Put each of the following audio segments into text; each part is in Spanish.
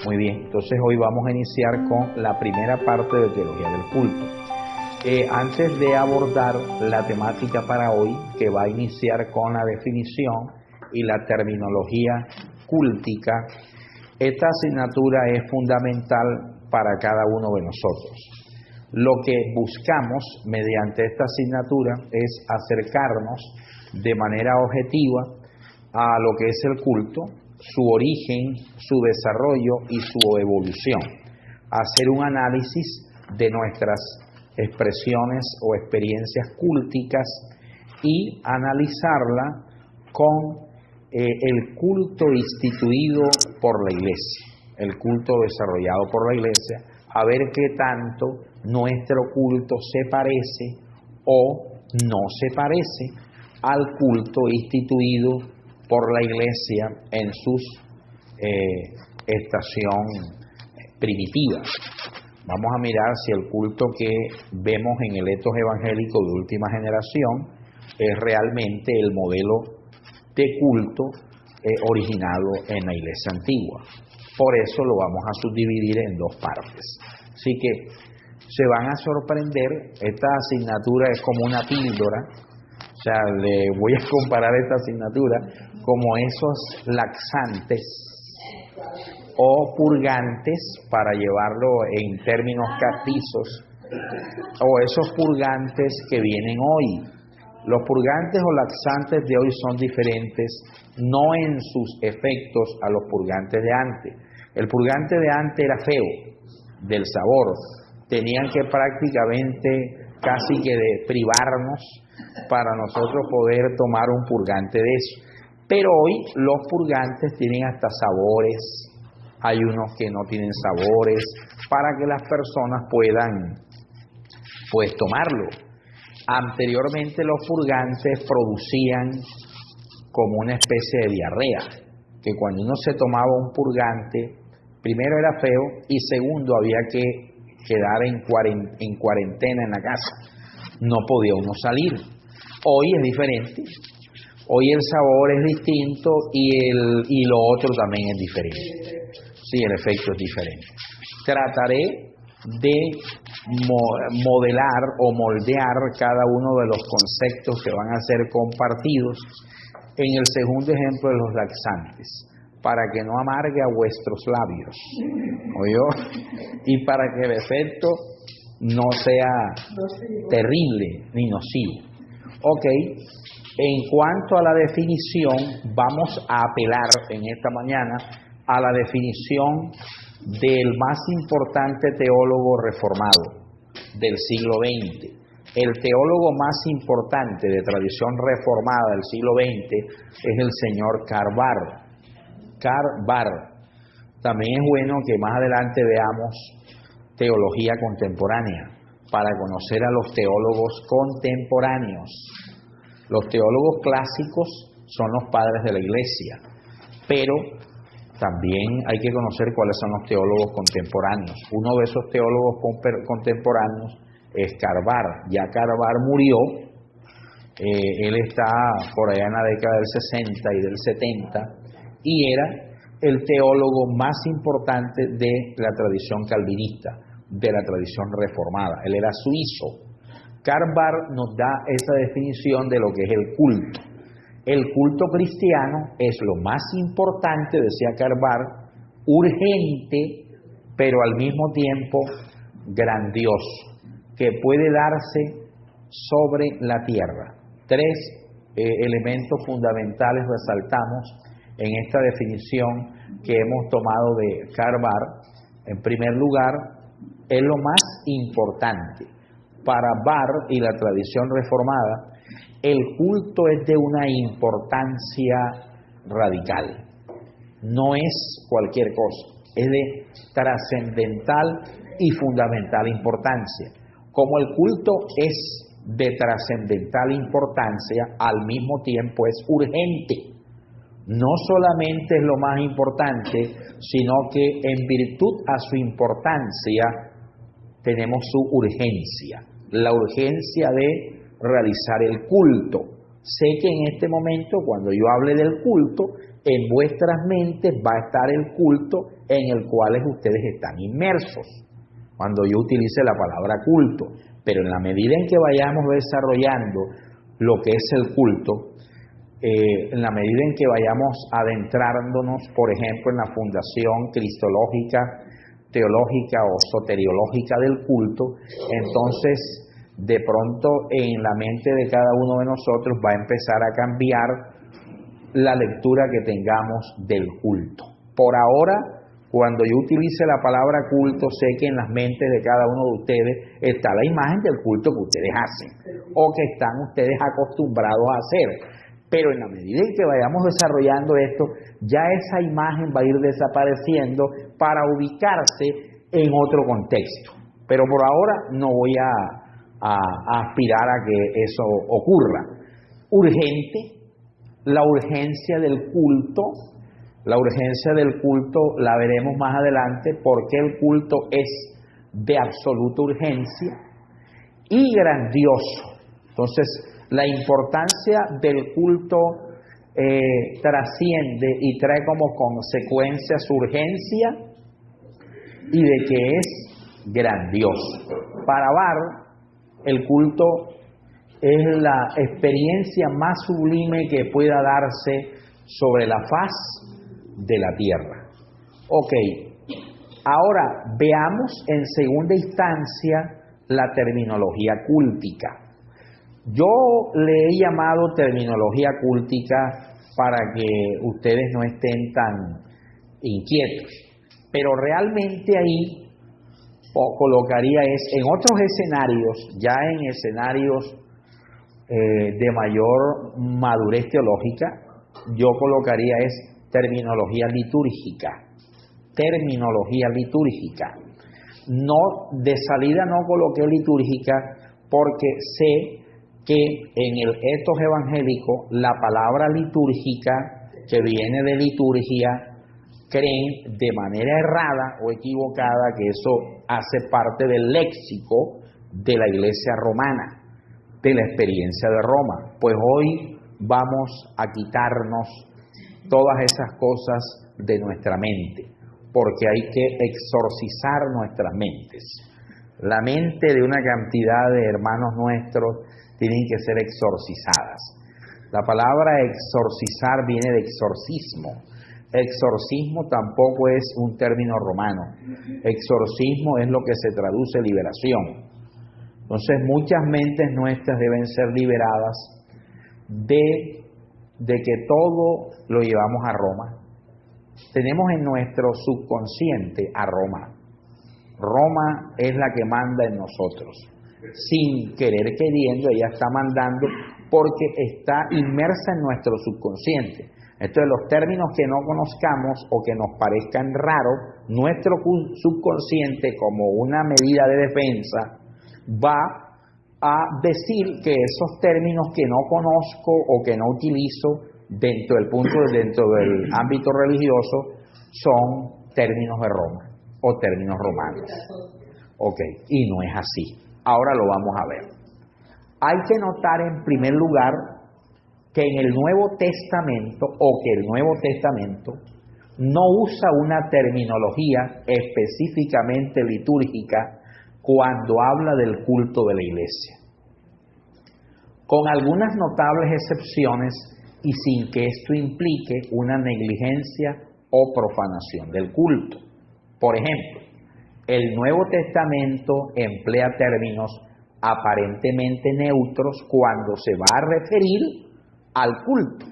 Muy bien, entonces hoy vamos a iniciar con la primera parte de teología del culto. Antes de abordar la temática para hoy, que va a iniciar con la definición y la terminología cúltica, esta asignatura es fundamental para cada uno de nosotros. Lo que buscamos mediante esta asignatura es acercarnos de manera objetiva a lo que es el culto, su origen, su desarrollo y su evolución. Hacer un análisis de nuestras expresiones o experiencias cúlticas y analizarla con el culto instituido por la Iglesia, el culto desarrollado por la Iglesia, a ver qué tanto nuestro culto se parece o no se parece al culto instituido por la Iglesia en sus estación primitiva. Vamos a mirar si el culto que vemos en el etos evangélico de última generación es realmente el modelo de culto originado en la Iglesia antigua. Por eso lo vamos a subdividir en dos partes. Así que se van a sorprender, esta asignatura es como una píldora, o sea, le voy a comparar esta asignatura como esos laxantes o purgantes, para llevarlo en términos castizos, o esos purgantes que vienen hoy. Los purgantes o laxantes de hoy son diferentes, no en sus efectos a los purgantes de antes. El purgante de antes era feo, del sabor. Tenían que prácticamente casi que privarnos para nosotros poder tomar un purgante de eso. Pero hoy los purgantes tienen hasta sabores, hay unos que no tienen sabores, para que las personas puedan pues tomarlo. Anteriormente los purgantes producían como una especie de diarrea, que cuando uno se tomaba un purgante, primero era feo y segundo había que quedar en cuarentena en la casa, no podía uno salir. Hoy es diferente, hoy el sabor es distinto y lo otro también es diferente. Sí, el efecto es diferente. Trataré de modelar o moldear cada uno de los conceptos que van a ser compartidos en el segundo ejemplo de los laxantes, para que no amargue a vuestros labios, ¿oyó? Y para que el efecto no sea terrible ni nocivo. Ok, en cuanto a la definición, vamos a apelar en esta mañana a la definición del más importante teólogo reformado del siglo XX. El teólogo más importante de tradición reformada del siglo XX es el señor Karl Barth. Karl Barth. También es bueno que más adelante veamos teología contemporánea para conocer a los teólogos contemporáneos. Los teólogos clásicos son los padres de la Iglesia, pero también hay que conocer cuáles son los teólogos contemporáneos. Uno de esos teólogos contemporáneos es Karl Barth. Ya Karl Barth murió, él está por allá en la década del 60 y del 70, y era el teólogo más importante de la tradición calvinista, de la tradición reformada. Él era suizo. Karl Barth nos da esa definición de lo que es el culto. El culto cristiano es lo más importante, decía Karl Barth, urgente, pero al mismo tiempo grandioso, que puede darse sobre la tierra. Tres elementos fundamentales resaltamos en esta definición que hemos tomado de Karl Barth. En primer lugar, es lo más importante. Para Barth y la tradición reformada, el culto es de una importancia radical. No es cualquier cosa, es de trascendental y fundamental importancia. Como el culto es de trascendental importancia, al mismo tiempo es urgente. No solamente es lo más importante, sino que en virtud a su importancia tenemos su urgencia. La urgencia de realizar el culto. sé que en este momento, cuando yo hable del culto, en vuestras mentes va a estar el culto en el cual ustedes están inmersos, cuando yo utilice la palabra culto. Pero en la medida en que vayamos desarrollando lo que es el culto, en la medida en que vayamos adentrándonos, por ejemplo, en la fundación cristológica, teológica o soteriológica del culto, entonces de pronto en la mente de cada uno de nosotros va a empezar a cambiar la lectura que tengamos del culto. Por ahora, cuando yo utilice la palabra culto, sé que en las mentes de cada uno de ustedes está la imagen del culto que ustedes hacen o que están ustedes acostumbrados a hacer. Pero en la medida en que vayamos desarrollando esto, ya esa imagen va a ir desapareciendo para ubicarse en otro contexto. Pero por ahora no voy a aspirar a que eso ocurra. Urgente, la urgencia del culto. La urgencia del culto la veremos más adelante, porque el culto es de absoluta urgencia y grandioso. Entonces, la importancia del culto trasciende y trae como consecuencia su urgencia y de que es grandioso. Para Barr, el culto es la experiencia más sublime que pueda darse sobre la faz de la tierra. Ok, ahora veamos en segunda instancia la terminología cúltica. Yo le he llamado terminología cúltica para que ustedes no estén tan inquietos, pero realmente ahí colocaría en otros escenarios, ya en escenarios de mayor madurez teológica, yo colocaría terminología litúrgica. Terminología litúrgica. No, de salida no coloqué litúrgica porque sé que en el ethos evangélico la palabra litúrgica, que viene de liturgia, creen de manera errada o equivocada que eso hace parte del léxico de la Iglesia romana, de la experiencia de Roma. Pues hoy vamos a quitarnos todas esas cosas de nuestra mente, porque hay que exorcizar nuestras mentes. La mente de una cantidad de hermanos nuestros tienen que ser exorcizadas. La palabra exorcizar viene de exorcismo. Exorcismo tampoco es un término romano. Exorcismo es lo que se traduce liberación. Entonces muchas mentes nuestras deben ser liberadas de que todo lo llevamos a Roma. Tenemos en nuestro subconsciente a Roma. Roma es la que manda en nosotros. Sin querer queriendo, ella está mandando porque está inmersa en nuestro subconsciente. Entonces, los términos que no conozcamos o que nos parezcan raros, nuestro subconsciente, como una medida de defensa, va a decir que esos términos que no conozco o que no utilizo dentro del ámbito religioso son términos de Roma o términos romanos. Ok, y no es así. Ahora lo vamos a ver. Hay que notar en primer lugar que en el Nuevo Testamento, el Nuevo Testamento no usa una terminología específicamente litúrgica cuando habla del culto de la Iglesia, con algunas notables excepciones y sin que esto implique una negligencia o profanación del culto. Por ejemplo, el Nuevo Testamento emplea términos aparentemente neutros cuando se va a referir al culto.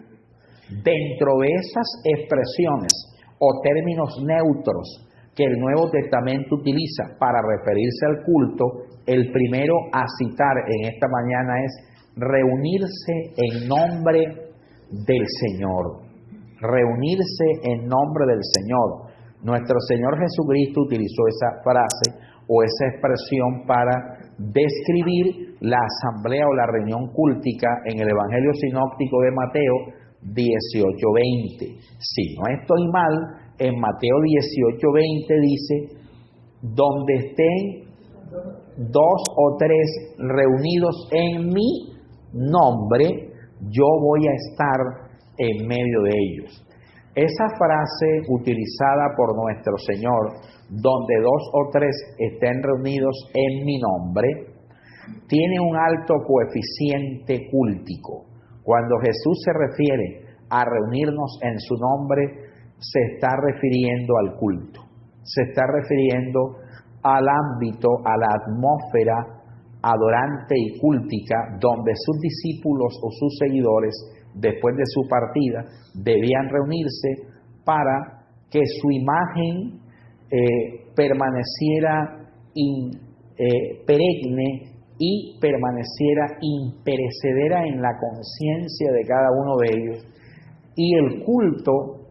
Dentro de esas expresiones o términos neutros que el Nuevo Testamento utiliza para referirse al culto, el primero a citar en esta mañana es reunirse en nombre del Señor. Reunirse en nombre del Señor. Nuestro Señor Jesucristo utilizó esa frase o esa expresión para describir la asamblea o la reunión cúltica en el Evangelio sinóptico de Mateo 18:20. Si no estoy mal, en Mateo 18:20 dice, donde estén 2 o 3 reunidos en mi nombre, yo voy a estar en medio de ellos. Esa frase utilizada por nuestro Señor, donde 2 o 3 estén reunidos en mi nombre, tiene un alto coeficiente cúltico. Cuando Jesús se refiere a reunirnos en su nombre, se está refiriendo al culto, se está refiriendo al ámbito, a la atmósfera adorante y cúltica, donde sus discípulos o sus seguidores, después de su partida, debían reunirse para que su imagen permaneciera perenne y permaneciera imperecedera en la conciencia de cada uno de ellos. Y el culto,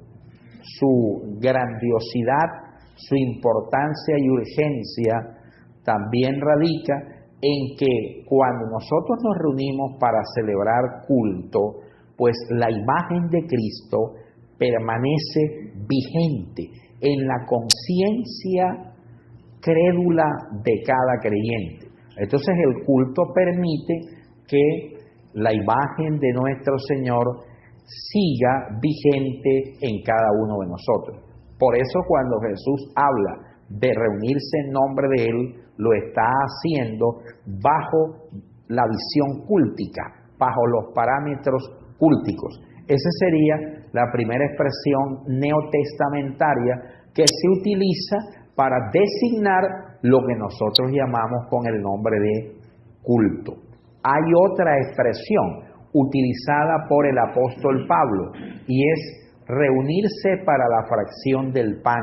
su grandiosidad, su importancia y urgencia también radica en que cuando nosotros nos reunimos para celebrar culto, pues la imagen de Cristo permanece vigente en la conciencia crédula de cada creyente. Entonces el culto permite que la imagen de nuestro Señor siga vigente en cada uno de nosotros. Por eso cuando Jesús habla de reunirse en nombre de Él, lo está haciendo bajo la visión cúltica, bajo los parámetros cúlticos. Esa sería la primera expresión neotestamentaria que se utiliza para designar lo que nosotros llamamos con el nombre de culto. Hay otra expresión utilizada por el apóstol Pablo y es reunirse para la fracción del pan.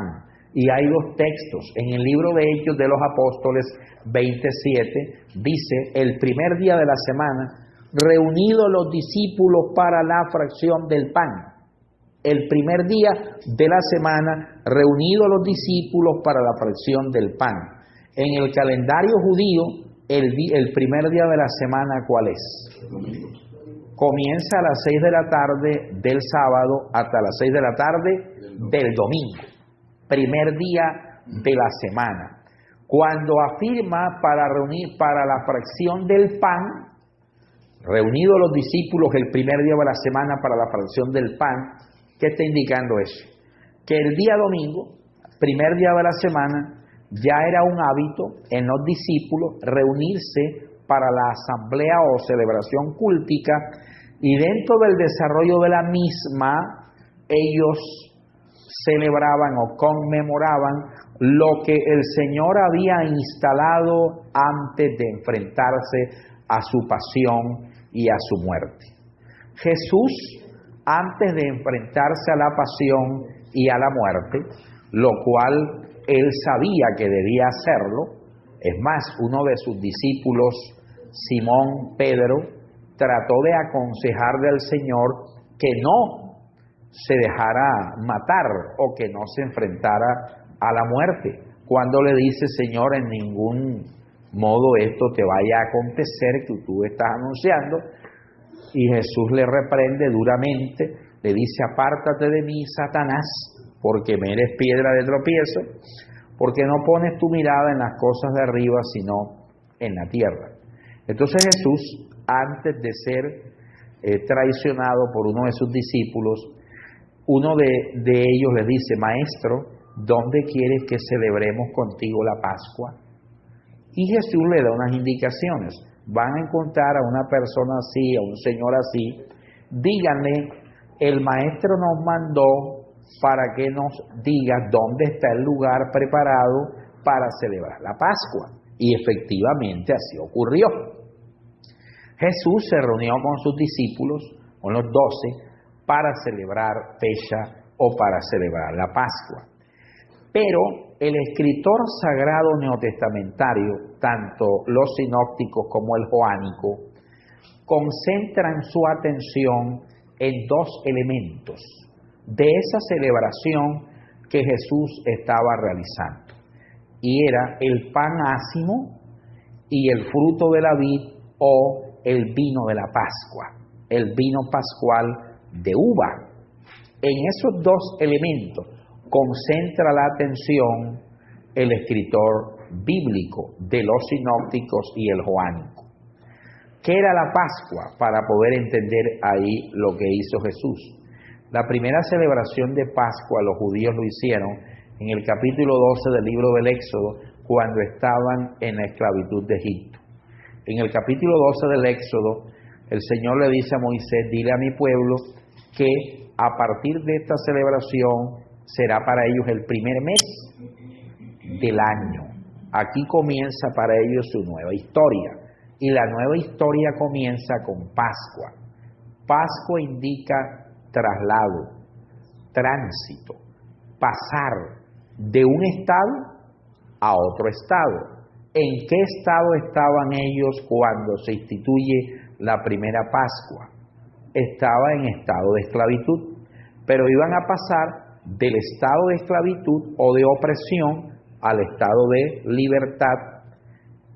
Y hay 2 textos. En el libro de Hechos de los Apóstoles 27 dice: el primer día de la semana, reunidos los discípulos para la fracción del pan. El primer día de la semana, reunidos los discípulos para la fracción del pan. En el calendario judío, el primer día de la semana, ¿cuál es? Comienza a las 6 de la tarde del sábado hasta las 6 de la tarde del domingo. Primer día de la semana. Cuando afirma para reunir para la fracción del pan, reunidos los discípulos el primer día de la semana para la fracción del pan, ¿qué está indicando eso? Que el día domingo, primer día de la semana, ya era un hábito en los discípulos reunirse para la asamblea o celebración cúltica, y dentro del desarrollo de la misma, ellos celebraban o conmemoraban lo que el Señor había instalado antes de enfrentarse a su pasión y a su muerte. Jesús, antes de enfrentarse a la pasión y a la muerte, lo cual él sabía que debía hacerlo, es más, uno de sus discípulos, Simón Pedro, trató de aconsejarle al Señor que no se dejara matar o que no se enfrentara a la muerte. Cuando le dice: Señor, en ningún modo esto te vaya a acontecer que tú estás anunciando. Y Jesús le reprende duramente, le dice: apártate de mí, Satanás, porque me eres piedra de tropiezo, porque no pones tu mirada en las cosas de arriba, sino en la tierra. Entonces Jesús, antes de ser traicionado por uno de sus discípulos, uno de ellos le dice: Maestro, ¿dónde quieres que celebremos contigo la Pascua? Y Jesús le da unas indicaciones. Van a encontrar a una persona así, a un señor así, díganle: el maestro nos mandó para que nos diga dónde está el lugar preparado para celebrar la Pascua. Y efectivamente así ocurrió. Jesús se reunió con sus discípulos, con los 12, para celebrar fecha o para celebrar la Pascua. Pero el escritor sagrado neotestamentario, tanto los sinópticos como el joánico, concentran su atención en 2 elementos de esa celebración que Jesús estaba realizando. Y era el pan ácimo y el fruto de la vid o el vino de la Pascua, el vino pascual de uva. En esos 2 elementos concentra la atención el escritor bíblico de los sinópticos y el joánico. ¿Qué era la Pascua? Para poder entender ahí lo que hizo Jesús. La primera celebración de Pascua los judíos lo hicieron en el capítulo 12 del libro del Éxodo, cuando estaban en la esclavitud de Egipto. En el capítulo 12 del Éxodo, el Señor le dice a Moisés: dile a mi pueblo que a partir de esta celebración será para ellos el primer mes del año. Aquí comienza para ellos su nueva historia. Y la nueva historia comienza con Pascua. Pascua indica traslado, tránsito, pasar de un estado a otro estado. ¿En qué estado estaban ellos cuando se instituye la primera Pascua? Estaba en estado de esclavitud, pero iban a pasar del estado de esclavitud o de opresión al estado de libertad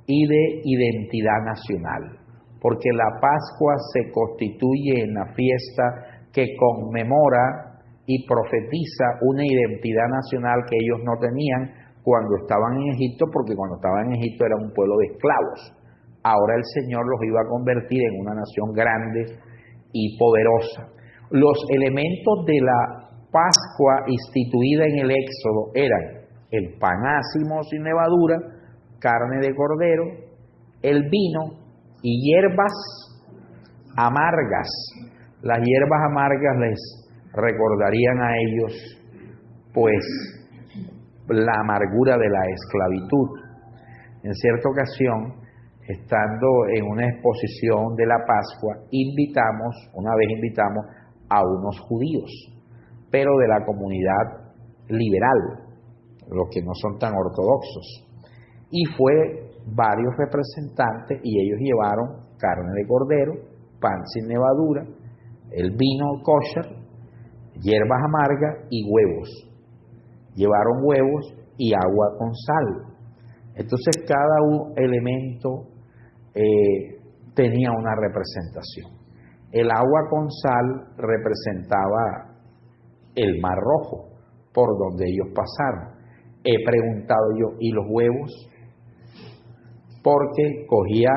y de identidad nacional, porque la Pascua se constituye en la fiesta que conmemora y profetiza una identidad nacional que ellos no tenían cuando estaban en Egipto, porque cuando estaban en Egipto era un pueblo de esclavos. Ahora el Señor los iba a convertir en una nación grande y poderosa. Los elementos de la Pascua instituida en el Éxodo eran el pan ácimo sin levadura, carne de cordero, el vino y hierbas amargas. Las hierbas amargas les recordarían a ellos, pues, la amargura de la esclavitud. En cierta ocasión, estando en una exposición de la Pascua, una vez invitamos a unos judíos, pero de la comunidad liberal, los que no son tan ortodoxos. Y fue varios representantes y ellos llevaron carne de cordero, pan sin levadura, el vino kosher, hierbas amargas y huevos. Llevaron huevos y agua con sal. Entonces cada elemento tenía una representación. El agua con sal representaba el Mar Rojo, por donde ellos pasaron. He preguntado yo, ¿y los huevos? Porque cogía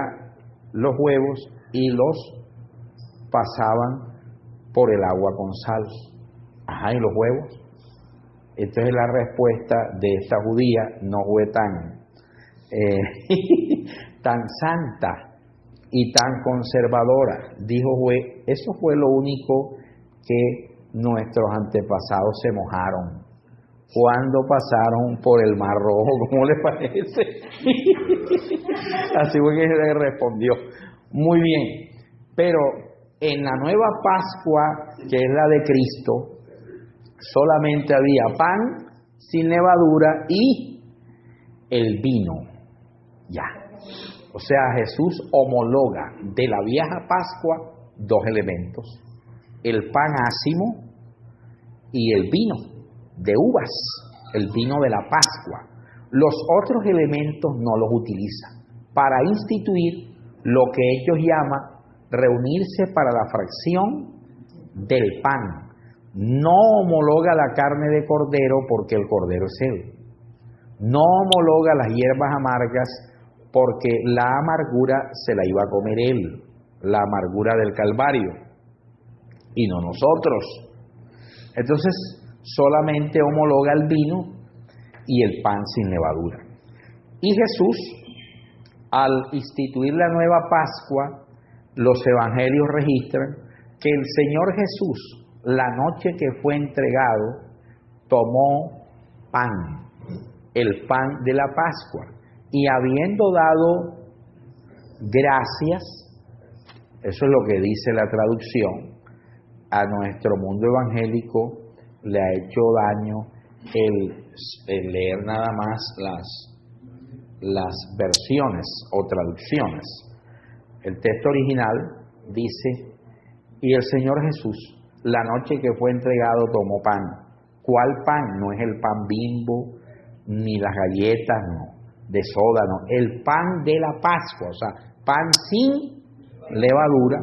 los huevos y los pasaban por el agua con sal. Ajá, ¿y los huevos? Entonces la respuesta de esta judía no fue tan santa y tan conservadora. Dijo, eso fue lo único que nuestros antepasados se mojaron cuando pasaron por el Mar Rojo. ¿Cómo les parece? Así fue que le respondió. Muy bien, pero en la nueva Pascua, que es la de Cristo, solamente había pan sin levadura y el vino. Ya. O sea, Jesús homologa de la vieja Pascua dos elementos: el pan ácimo y el vino de uvas, el vino de la Pascua. Los otros elementos no los utiliza para instituir lo que ellos llaman reunirse para la fracción del pan. No homologa la carne de cordero porque el cordero es él. No homologa las hierbas amargas porque la amargura se la iba a comer él, la amargura del Calvario, y no nosotros. Entonces solamente homologa el vino y el pan sin levadura. Y Jesús, al instituir la nueva Pascua, los evangelios registran que el Señor Jesús, la noche que fue entregado, tomó pan, el pan de la Pascua, y habiendo dado gracias, eso es lo que dice la traducción, a nuestro mundo evangélico le ha hecho daño el leer nada más las versiones o traducciones. El texto original dice: y el Señor Jesús, la noche que fue entregado, tomó pan. ¿Cuál pan? No es el pan Bimbo, ni las galletas, no, de soda, no. El pan de la Pascua, o sea, pan sin levadura.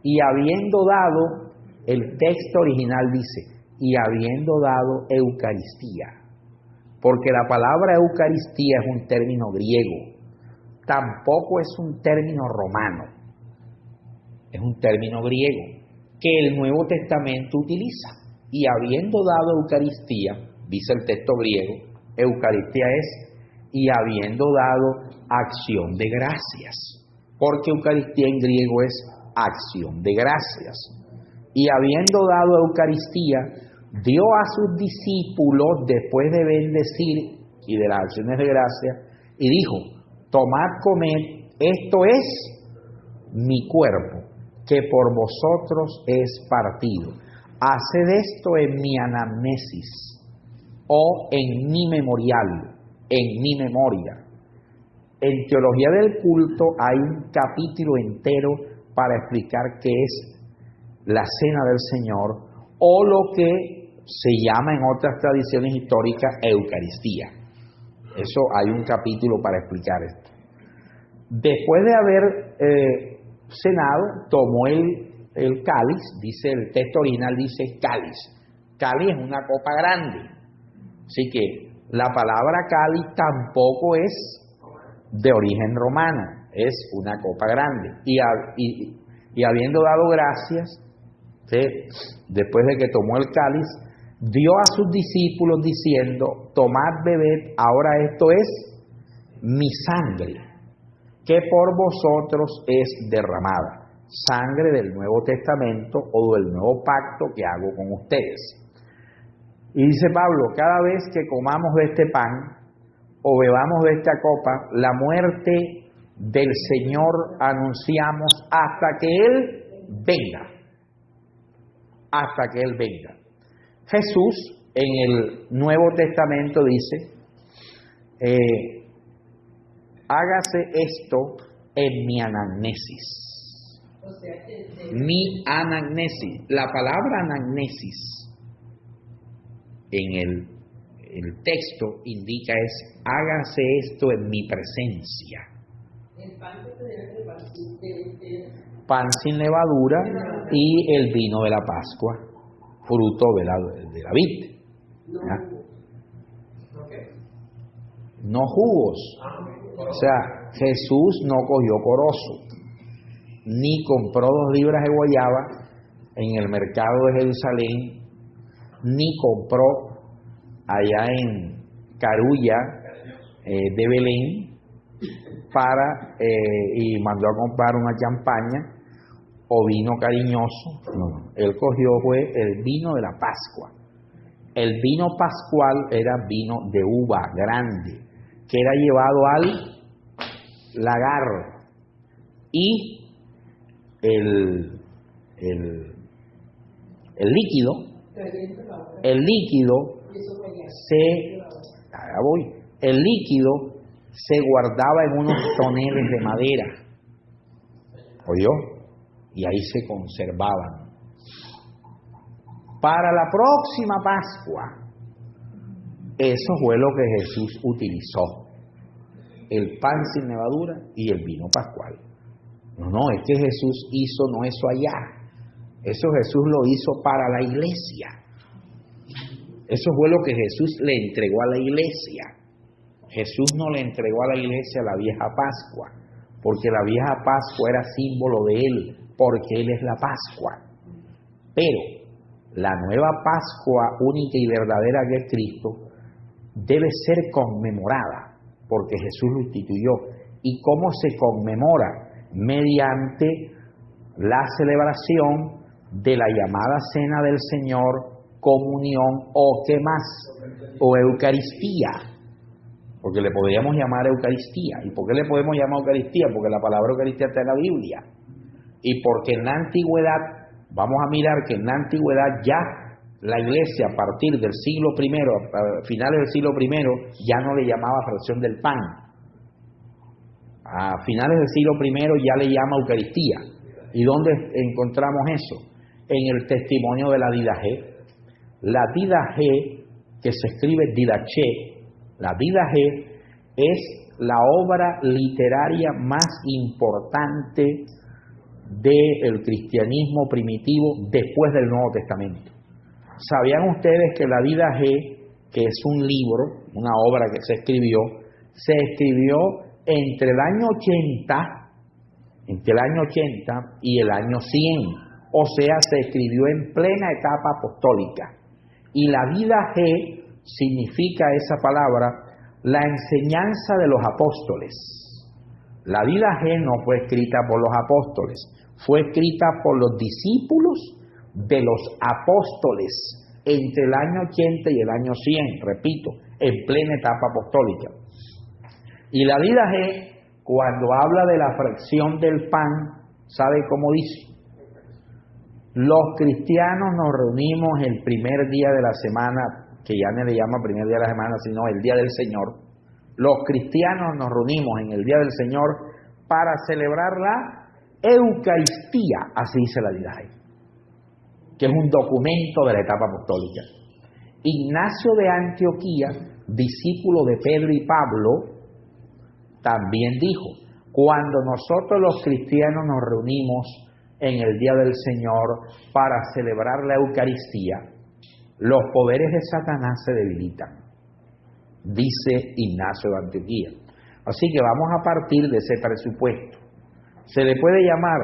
Y habiendo dado, el texto original dice, y habiendo dado Eucaristía. Porque la palabra Eucaristía es un término griego, tampoco es un término romano. es un término griego que el Nuevo Testamento utiliza. Y habiendo dado Eucaristía, dice el texto griego, Eucaristía es, y habiendo dado acción de gracias, porque Eucaristía en griego es acción de gracias. Y habiendo dado Eucaristía, dio a sus discípulos, después de bendecir y de las acciones de gracia, y dijo: tomad, comed, esto es mi cuerpo, que por vosotros es partido. Haced esto en mi anamnesis, o en mi memorial, en mi memoria. En Teología del Culto hay un capítulo entero para explicar qué es la Cena del Señor, o lo que se llama en otras tradiciones históricas Eucaristía. Eso hay un capítulo para explicar esto. Después de haber cenado, tomó el cáliz, dice el texto original, dice cáliz. Cáliz es una copa grande. Así que la palabra cáliz tampoco es de origen romano, es una copa grande. Y habiendo dado gracias, después de que tomó el cáliz, dio a sus discípulos diciendo: tomad, bebed, ahora esto es mi sangre, que por vosotros es derramada. Sangre del Nuevo Testamento o del nuevo pacto que hago con ustedes. Y dice Pablo: cada vez que comamos de este pan o bebamos de esta copa, la muerte del Señor anunciamos hasta que Él venga. Hasta que Él venga. Jesús en el Nuevo Testamento dice: hágase esto en mi anamnesis. Mi anamnesis. La palabra anamnesis en el texto indica es: hágase esto en mi presencia. Pan sin levadura y el vino de la Pascua, fruto de la vid. No jugos. O sea, Jesús no cogió corozo, ni compró 2 libras de guayaba en el mercado de Jerusalén, ni compró allá en Carulla de Belén y mandó a comprar una champaña o vino cariñoso. No, él cogió fue el vino de la Pascua. El vino pascual era vino de uva grande, que era llevado al lagar, y el líquido se guardaba en unos toneles de madera, ¿oyó? Y ahí se conservaban. Para la próxima Pascua, eso fue lo que Jesús utilizó: el pan sin levadura y el vino pascual. No, es que Jesús hizo no eso allá. Eso Jesús lo hizo para la iglesia. Eso fue lo que Jesús le entregó a la iglesia. Jesús no le entregó a la iglesia la vieja Pascua, porque la vieja Pascua era símbolo de Él, porque Él es la Pascua. Pero la nueva Pascua única y verdadera que es Cristo debe ser conmemorada, porque Jesús lo instituyó. ¿Y cómo se conmemora? Mediante la celebración de la llamada Cena del Señor, comunión o ¿qué más? O Eucaristía, porque le podríamos llamar Eucaristía. ¿Y por qué le podemos llamar Eucaristía? Porque la palabra Eucaristía está en la Biblia. Y porque en la antigüedad, vamos a mirar que en la antigüedad ya la iglesia a partir del siglo I, a finales del siglo I, ya no le llamaba fracción del pan. A finales del siglo I ya le llama Eucaristía. ¿Y dónde encontramos eso? En el testimonio de la Didaché. La Didaché, que se escribe Didaché, la Didaché es la obra literaria más importante del cristianismo primitivo después del Nuevo Testamento. ¿Sabían ustedes que la Didaché, que es un libro, una obra que se escribió entre el año 80 entre el año 80 y el año 100. O sea, se escribió en plena etapa apostólica. Y la vida G significa esa palabra, la enseñanza de los apóstoles. La vida G no fue escrita por los apóstoles, fue escrita por los discípulos de los apóstoles entre el año 80 y el año 100, repito, en plena etapa apostólica. Y la vida G, cuando habla de la fracción del pan, ¿sabe cómo dice? Los cristianos nos reunimos el primer día de la semana, que ya no le llama primer día de la semana, sino el día del Señor. Los cristianos nos reunimos en el día del Señor para celebrar la Eucaristía, así dice la vida G, que es un documento de la etapa apostólica. Ignacio de Antioquía, discípulo de Pedro y Pablo, también dijo, cuando nosotros los cristianos nos reunimos en el día del Señor para celebrar la Eucaristía, los poderes de Satanás se debilitan, dice Ignacio de Antioquía. Así que vamos a partir de ese presupuesto. Se le puede llamar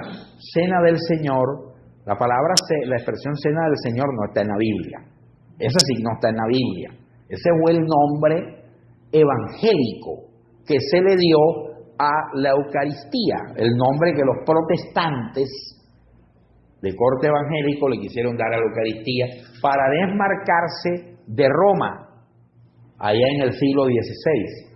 Cena del Señor. La expresión Cena del Señor no está en la Biblia. Esa sí no está en la Biblia. Ese fue el nombre evangélico que se le dio a la Eucaristía, el nombre que los protestantes de corte evangélico le quisieron dar a la Eucaristía para desmarcarse de Roma, allá en el siglo XVI.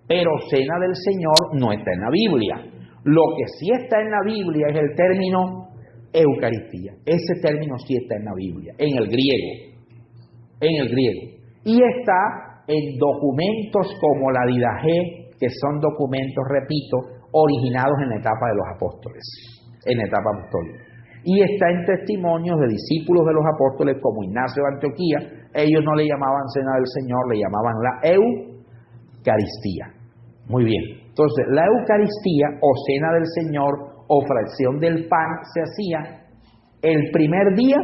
Pero Cena del Señor no está en la Biblia. Lo que sí está en la Biblia es el término Eucaristía. Ese término sí está en la Biblia, en el griego. Y está en documentos como la Didache, que son documentos, repito, originados en la etapa de los apóstoles, en la etapa apostólica. Y está en testimonios de discípulos de los apóstoles como Ignacio de Antioquía. Ellos no le llamaban Cena del Señor, le llamaban la Eucaristía. Muy bien. Entonces, la Eucaristía o Cena del Señor o fracción del pan se hacía el primer día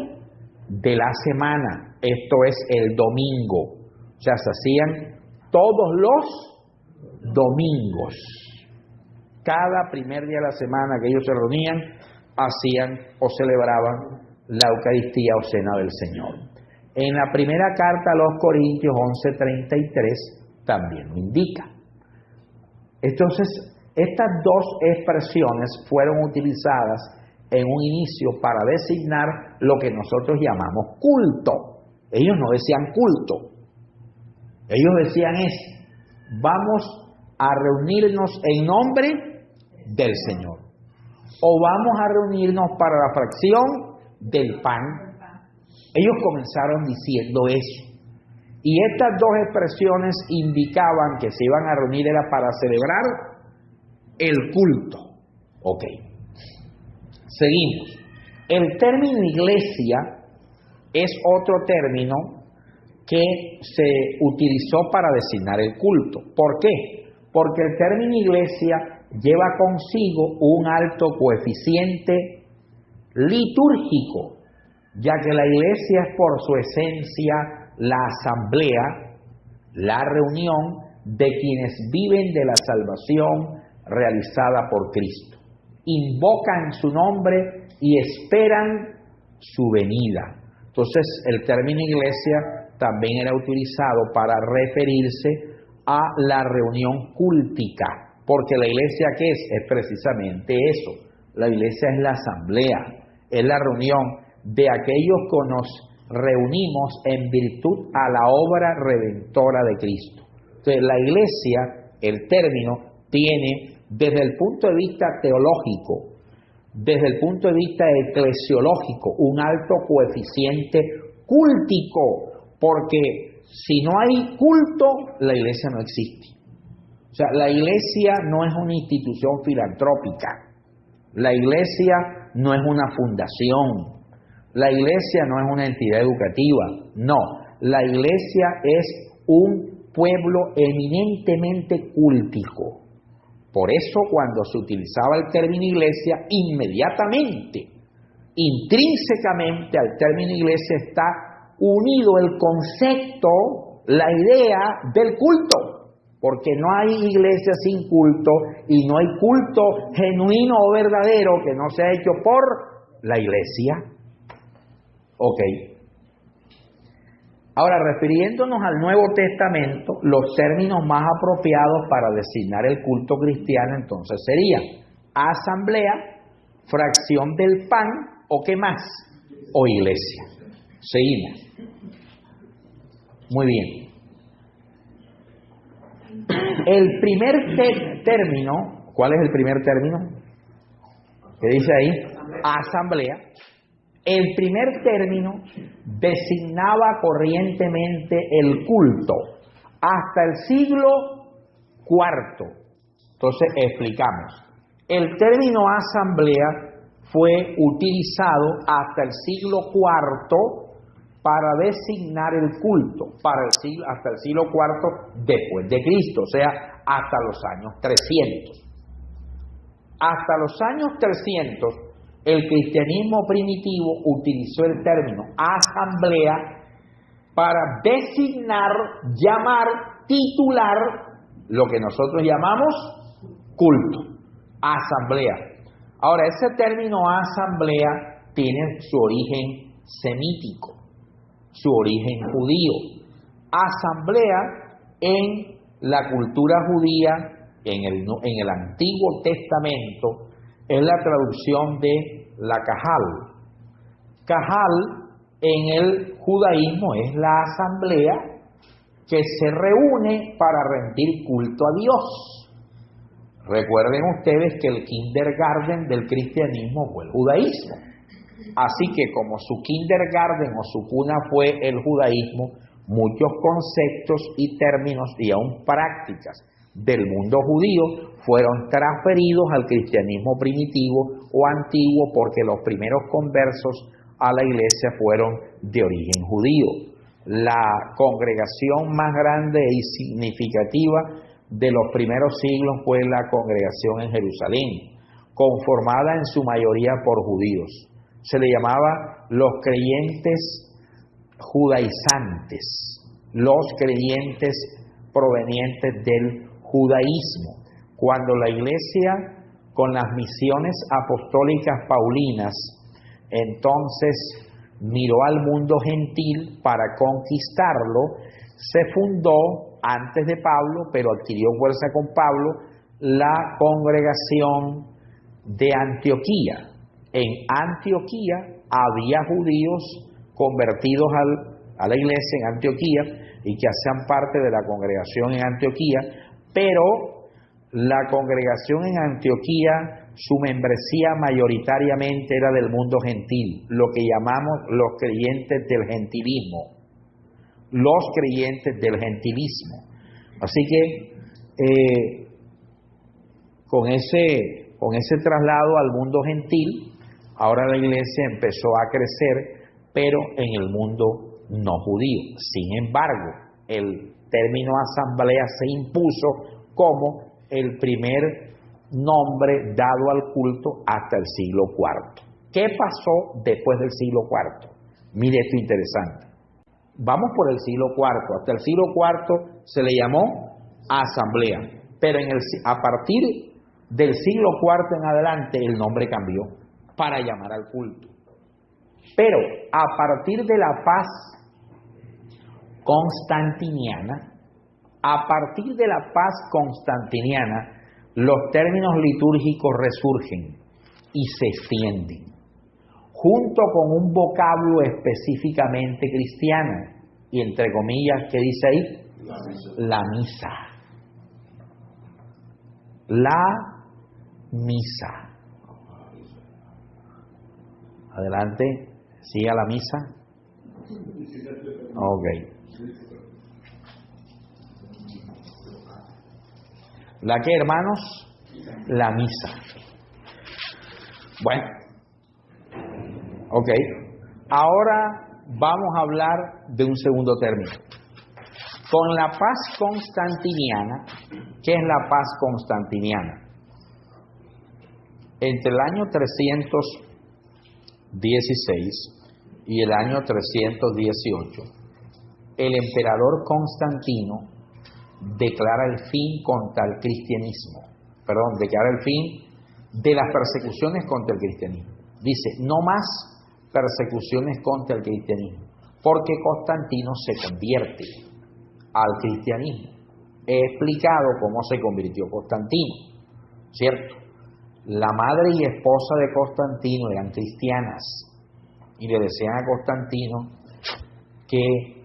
de la semana. Esto es el domingo. O sea, se hacían todos los domingos. Cada primer día de la semana que ellos se reunían, hacían o celebraban la Eucaristía o Cena del Señor. En la primera carta a los Corintios 11:33 también lo indica. Entonces, estas dos expresiones fueron utilizadas en un inicio para designar lo que nosotros llamamos culto. Ellos no decían culto. Ellos decían vamos a reunirnos en nombre del Señor. O vamos a reunirnos para la fracción del pan. Ellos comenzaron diciendo eso. Y estas dos expresiones indicaban que se iban a reunir era para celebrar el culto. Ok. Seguimos. El término iglesia es otro término que se utilizó para designar el culto. ¿Por qué? Porque el término iglesia lleva consigo un alto coeficiente litúrgico, ya que la iglesia es por su esencia la asamblea, la reunión de quienes viven de la salvación realizada por Cristo. Invocan su nombre y esperan su venida. Entonces, el término iglesia también era utilizado para referirse a la reunión cultica, porque la iglesia, ¿qué es? Es precisamente eso. La iglesia es la asamblea, es la reunión de aquellos que nos reunimos en virtud a la obra redentora de Cristo. Entonces, la iglesia, el término, tiene desde el punto de vista teológico, desde el punto de vista eclesiológico, un alto coeficiente cúltico, porque si no hay culto, la iglesia no existe. O sea, la iglesia no es una institución filantrópica, la iglesia no es una fundación, la iglesia no es una entidad educativa, no, la iglesia es un pueblo eminentemente cúltico. Por eso cuando se utilizaba el término iglesia, inmediatamente, intrínsecamente al término iglesia está unido el concepto, la idea del culto. porque no hay iglesia sin culto y no hay culto genuino o verdadero que no sea hecho por la iglesia. Ok. Ahora, refiriéndonos al Nuevo Testamento, los términos más apropiados para designar el culto cristiano entonces serían asamblea, fracción del pan, o qué más, o iglesia. Seguimos. Muy bien. El primer término, ¿cuál es el primer término? ¿Qué dice ahí? Asamblea. El primer término designaba corrientemente el culto hasta el siglo IV. Entonces explicamos. El término asamblea fue utilizado hasta el siglo IV para designar el culto, hasta el siglo IV después de Cristo, o sea, hasta los años 300. Hasta los años 300, el cristianismo primitivo utilizó el término asamblea para designar, llamar, titular lo que nosotros llamamos culto, asamblea. Ahora, ese término asamblea tiene su origen semítico, su origen judío. Asamblea en la cultura judía, en el Antiguo Testamento, es la traducción de la Cajal. Cajal en el judaísmo es la asamblea que se reúne para rendir culto a Dios. Recuerden ustedes que el kindergarten del cristianismo fue el judaísmo. Así que como su kindergarten o su cuna fue el judaísmo, muchos conceptos y términos y aún prácticas del mundo judío fueron transferidos al cristianismo primitivo o antiguo porque los primeros conversos a la iglesia fueron de origen judío. La congregación más grande y significativa de los primeros siglos fue la congregación en Jerusalén, conformada en su mayoría por judíos. Se le llamaba los creyentes judaizantes, los creyentes provenientes del judaísmo. Cuando la iglesia, con las misiones apostólicas paulinas, entonces miró al mundo gentil para conquistarlo, se fundó antes de Pablo, pero adquirió fuerza con Pablo, la congregación de Antioquía. En Antioquía había judíos convertidos a la iglesia en Antioquía y que hacían parte de la congregación en Antioquía, pero la congregación en Antioquía, su membresía mayoritariamente era del mundo gentil, lo que llamamos los creyentes del gentilismo. Los creyentes del gentilismo. Así que con ese traslado al mundo gentil, ahora la iglesia empezó a crecer, pero en el mundo no judío. Sin embargo, el término asamblea se impuso como el primer nombre dado al culto hasta el siglo IV. ¿Qué pasó después del siglo IV? Mire esto interesante. Vamos por el siglo IV. Hasta el siglo IV se le llamó asamblea, pero a partir del siglo IV en adelante el nombre cambió para llamar al culto. Pero a partir de la paz constantiniana, los términos litúrgicos resurgen y se extienden, junto con un vocablo específicamente cristiano, y entre comillas, ¿qué dice ahí? La misa. La misa. Adelante, siga la misa. Ok. ¿La qué, hermanos? La misa. Bueno. Ok. Ahora vamos a hablar de un segundo término. Con la paz constantiniana, ¿qué es la paz constantiniana? Entre el año 316 y el año 318, el emperador Constantino declara el fin contra el cristianismo. Perdón, declara el fin de las persecuciones contra el cristianismo. Dice, no más persecuciones contra el cristianismo, porque Constantino se convierte al cristianismo. He explicado cómo se convirtió Constantino, ¿cierto? La madre y esposa de Constantino eran cristianas y le decían a Constantino que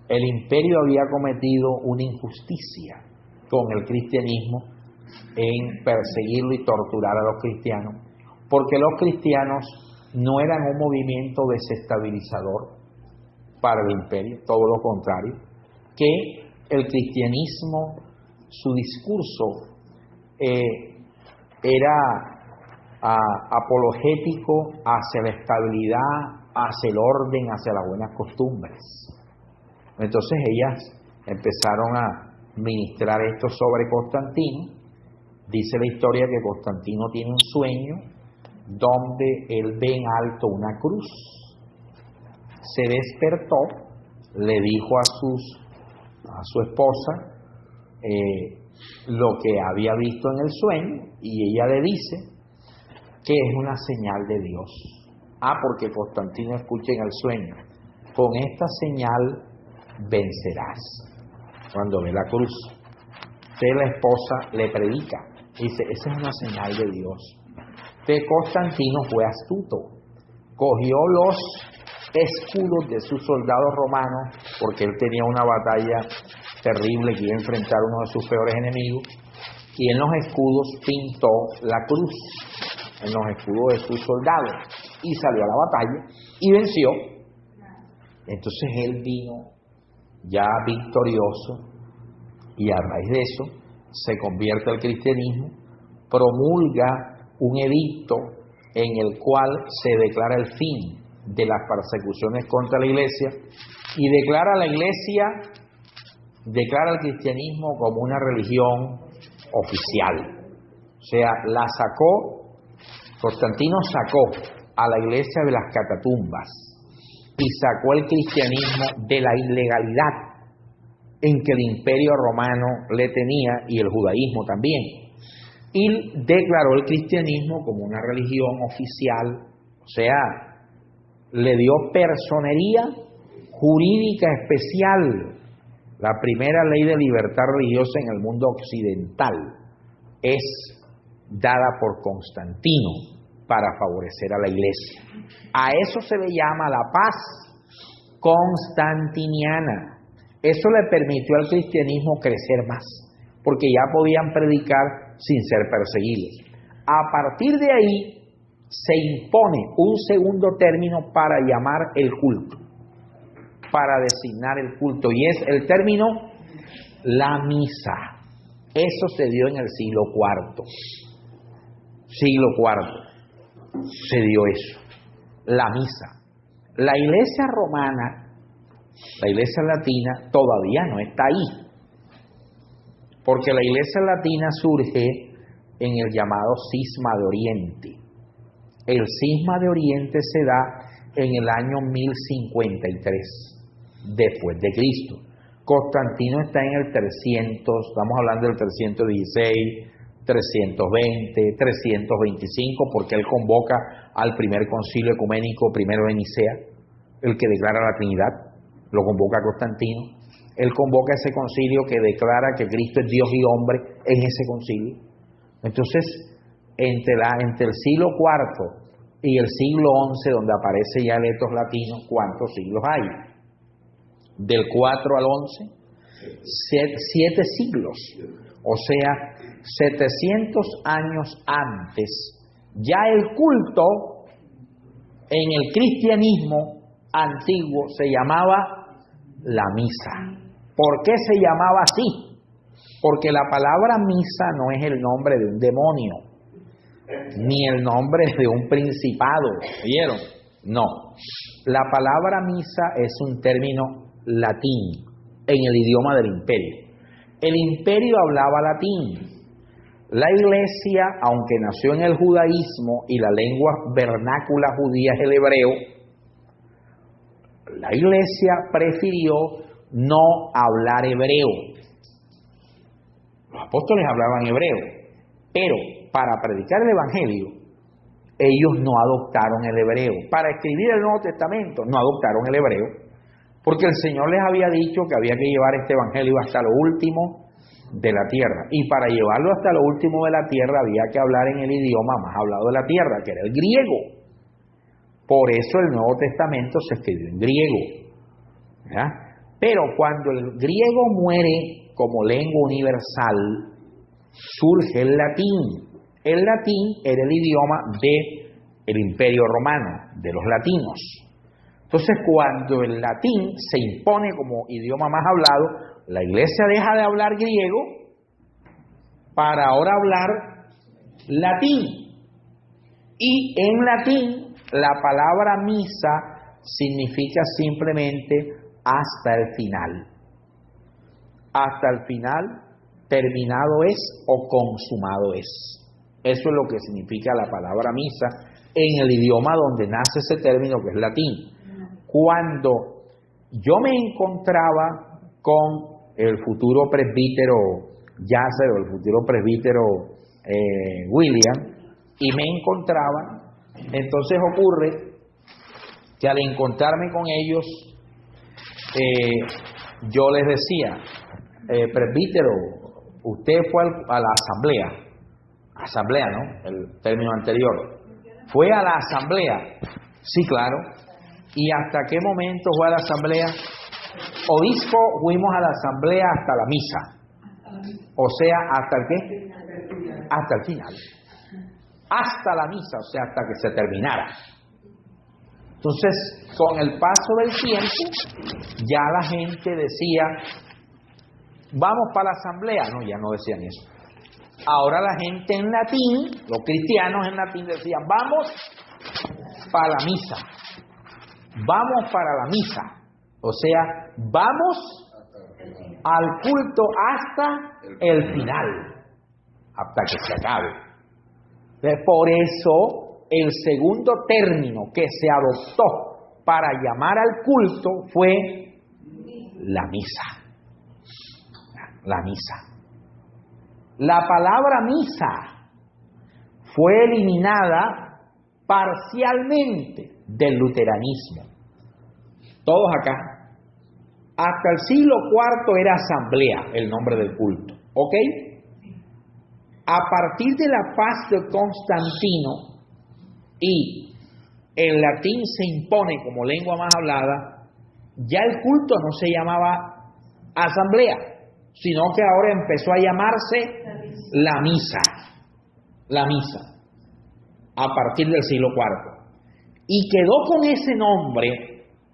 el imperio había cometido una injusticia con el cristianismo en perseguirlo y torturar a los cristianos, porque los cristianos no eran un movimiento desestabilizador para el imperio, todo lo contrario, que el cristianismo, su discurso era apologético hacia la estabilidad, hacia el orden, hacia las buenas costumbres. Entonces ellas empezaron a ministrar esto sobre Constantino. Dice la historia que Constantino tiene un sueño donde él ve en alto una cruz. Se despertó, le dijo a su esposa lo que había visto en el sueño, y ella le dice que es una señal de Dios. Porque Constantino escucha en el sueño, con esta señal vencerás. Cuando ve la cruz, la esposa le predica, dice, esa es una señal de Dios. Constantino fue astuto, cogió los escudos de sus soldados romanos, porque él tenía una batalla terrible que iba a enfrentar a uno de sus peores enemigos, y en los escudos pintó la cruz, en los escudos de sus soldados, y salió a la batalla y venció. Entonces él vino ya victorioso, y a raíz de eso se convierte al cristianismo, promulga un edicto en el cual se declara el fin de las persecuciones contra la iglesia, y declara al cristianismo como una religión oficial. O sea, Constantino sacó a la iglesia de las catatumbas y sacó el cristianismo de la ilegalidad en que el imperio romano le tenía, y el judaísmo también, y declaró el cristianismo como una religión oficial. O sea, le dio personería jurídica especial. La primera ley de libertad religiosa en el mundo occidental es dada por Constantino para favorecer a la iglesia. A eso se le llama la paz constantiniana. Eso le permitió al cristianismo crecer más, porque ya podían predicar sin ser perseguidos. A partir de ahí se impone un segundo término para llamar el culto, para designar el culto, y es el término la misa. Eso se dio en el siglo IV. Siglo IV se dio eso, la misa. La iglesia romana, la iglesia latina, todavía no está ahí, porque la iglesia latina surge en el llamado Cisma de Oriente. El Cisma de Oriente se da en el año 1053 después de Cristo. Constantino está en el 300, estamos hablando del 316, 320, 325, porque él convoca al primer concilio ecuménico primero de Nicea, el que declara la Trinidad, lo convoca Constantino. Él convoca ese concilio que declara que Cristo es Dios y hombre en ese concilio. Entonces, entre el siglo IV y el siglo XI, donde aparece ya el etos latino, ¿cuántos siglos hay? Del 4 al 11, 7 siglos. O sea, 700 años antes, ya el culto en el cristianismo antiguo se llamaba la misa. ¿Por qué se llamaba así? Porque la palabra misa no es el nombre de un demonio, ni el nombre de un principado, ¿oyeron? No. La palabra misa es un término latín en el idioma del imperio. El imperio hablaba latín. La iglesia, aunque nació en el judaísmo y la lengua vernácula judía es el hebreo, la iglesia prefirió no hablar hebreo. apóstoles hablaban hebreo, pero para predicar el Evangelio, ellos no adoptaron el hebreo. Para escribir el Nuevo Testamento, no adoptaron el hebreo, porque el Señor les había dicho que había que llevar este Evangelio hasta lo último de la tierra. Y para llevarlo hasta lo último de la tierra, había que hablar en el idioma más hablado de la tierra, que era el griego. Por eso el Nuevo Testamento se escribió en griego. ¿Ya? Pero cuando el griego muere como lengua universal, surge el latín. El latín era el idioma del Imperio Romano, de los latinos. Entonces, cuando el latín se impone como idioma más hablado, la iglesia deja de hablar griego para ahora hablar latín. Y en latín, la palabra misa significa simplemente hasta el final. Hasta el final, terminado es o consumado es. Eso es lo que significa la palabra misa en el idioma donde nace ese término, que es latín. Cuando yo me encontraba con el futuro presbítero Yasser o el futuro presbítero William, y me encontraba, entonces ocurre que al encontrarme con ellos, yo les decía, presbítero, usted fue a la asamblea, ¿no? El término anterior. ¿Fue a la asamblea? Sí, claro. ¿Y hasta qué momento fue a la asamblea? Obispo, fuimos a la asamblea hasta la misa. O sea, ¿hasta el qué? Hasta el final. Hasta la misa, o sea, hasta que se terminara. Entonces, con el paso del tiempo, ya la gente decía, vamos para la asamblea. No, ya no decían eso. Ahora la gente en latín, los cristianos en latín decían, vamos para la misa. Vamos para la misa. O sea, vamos al culto hasta el final, hasta que se acabe. Por eso, el segundo término que se adoptó para llamar al culto fue la misa. La misa. La palabra misa fue eliminada parcialmente del luteranismo. Todos acá. Hasta el siglo IV era asamblea el nombre del culto. ¿Ok? A partir de la paz de Constantino y el latín se impone como lengua más hablada, ya el culto no se llamaba asamblea, sino que ahora empezó a llamarse la misa. La misa. A partir del siglo IV. Y quedó con ese nombre,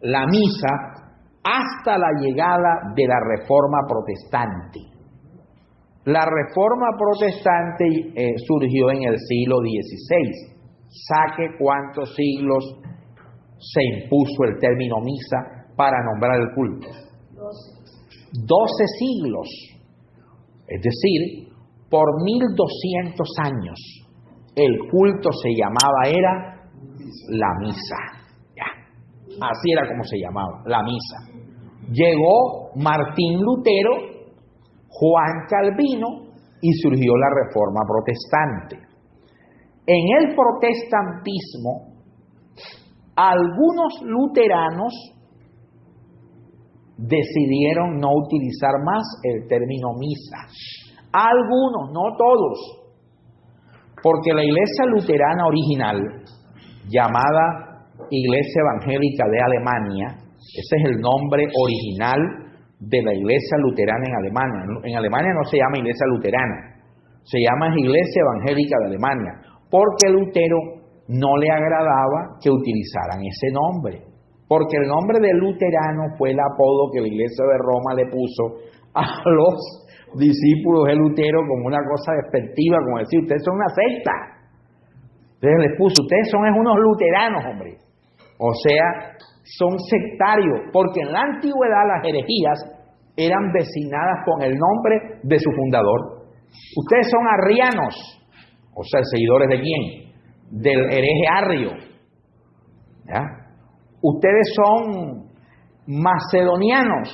la misa, hasta la llegada de la Reforma Protestante. La Reforma Protestante surgió en el siglo XVI. ¿Sabe cuántos siglos se impuso el término misa para nombrar el culto? 12 siglos. Es decir, por 1200 años el culto se llamaba, era la misa. Ya. Así era como se llamaba, la misa. Llegó Martín Lutero, Juan Calvino y surgió la Reforma Protestante. En el protestantismo, algunos luteranos decidieron no utilizar más el término misa. Algunos, no todos, porque la iglesia luterana original, llamada Iglesia Evangélica de Alemania, ese es el nombre original de la iglesia luterana en Alemania. En Alemania no se llama iglesia luterana, se llama Iglesia Evangélica de Alemania, porque Lutero no le agradaba que utilizaran ese nombre, porque el nombre de luterano fue el apodo que la iglesia de Roma le puso a los discípulos de Lutero como una cosa despectiva, como decir, ustedes son una secta. Entonces les puso, ustedes son unos luteranos, hombre. O sea, son sectarios, porque en la antigüedad las herejías eran designadas con el nombre de su fundador. Ustedes son arrianos, o sea, seguidores de quién? Del hereje Arrio. ¿Ya? Ustedes son macedonianos,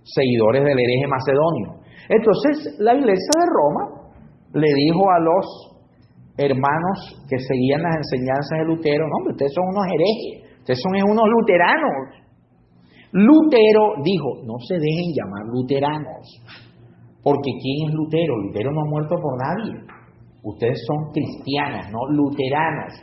seguidores del hereje macedonio. Entonces, la Iglesia de Roma le dijo a los hermanos que seguían las enseñanzas de Lutero: no, hombre, ustedes son unos herejes, ustedes son unos luteranos. Lutero dijo: no se dejen llamar luteranos, porque ¿quién es Lutero? Lutero no ha muerto por nadie. Ustedes son cristianos, no luteranos.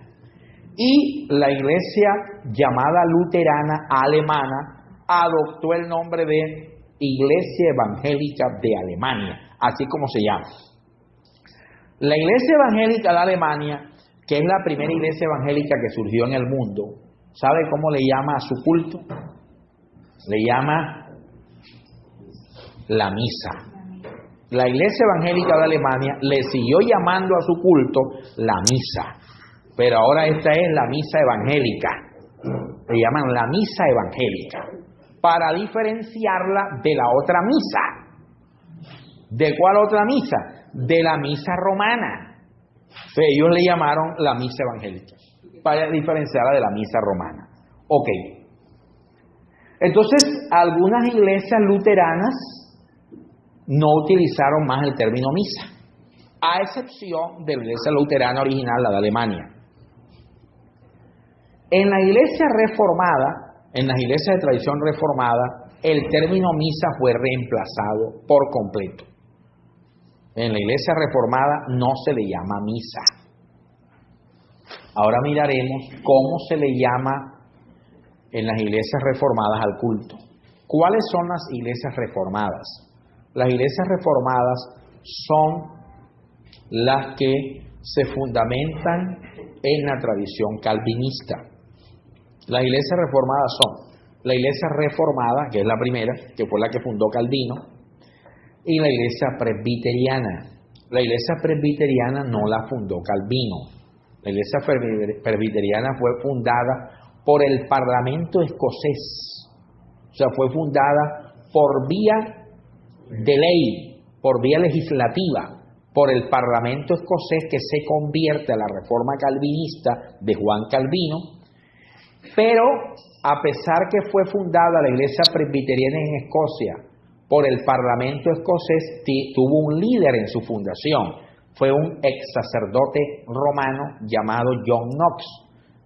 Y la iglesia llamada luterana alemana adoptó el nombre de Iglesia Evangélica de Alemania, así como se llama. La Iglesia Evangélica de Alemania, que es la primera iglesia evangélica que surgió en el mundo, ¿sabe cómo le llama a su culto? Le llama la misa. La Iglesia Evangélica de Alemania le siguió llamando a su culto la misa, pero ahora esta es la misa evangélica. Le llaman la misa evangélica, para diferenciarla de la otra misa. ¿De cuál otra misa? De la misa romana. Entonces, ellos le llamaron la misa evangélica, para diferenciarla de la misa romana. Ok. Entonces, algunas iglesias luteranas no utilizaron más el término misa, a excepción de la iglesia luterana original, la de Alemania. En la iglesia reformada, en las iglesias de tradición reformada, el término misa fue reemplazado por completo. En la iglesia reformada no se le llama misa. Ahora miraremos cómo se le llama en las iglesias reformadas al culto. ¿Cuáles son las iglesias reformadas? Las iglesias reformadas son las que se fundamentan en la tradición calvinista. Las iglesias reformadas son la iglesia reformada, que es la primera, que fue la que fundó Calvino, y la iglesia presbiteriana. La iglesia presbiteriana no la fundó Calvino. La iglesia presbiteriana fue fundada por el Parlamento escocés. O sea, fue fundada por vía de ley, por vía legislativa, por el Parlamento escocés, que se convierte a la reforma calvinista de Juan Calvino. Pero a pesar que fue fundada la iglesia presbiteriana en Escocia por el Parlamento escocés, tuvo un líder en su fundación. Fue un ex sacerdote romano llamado John Knox,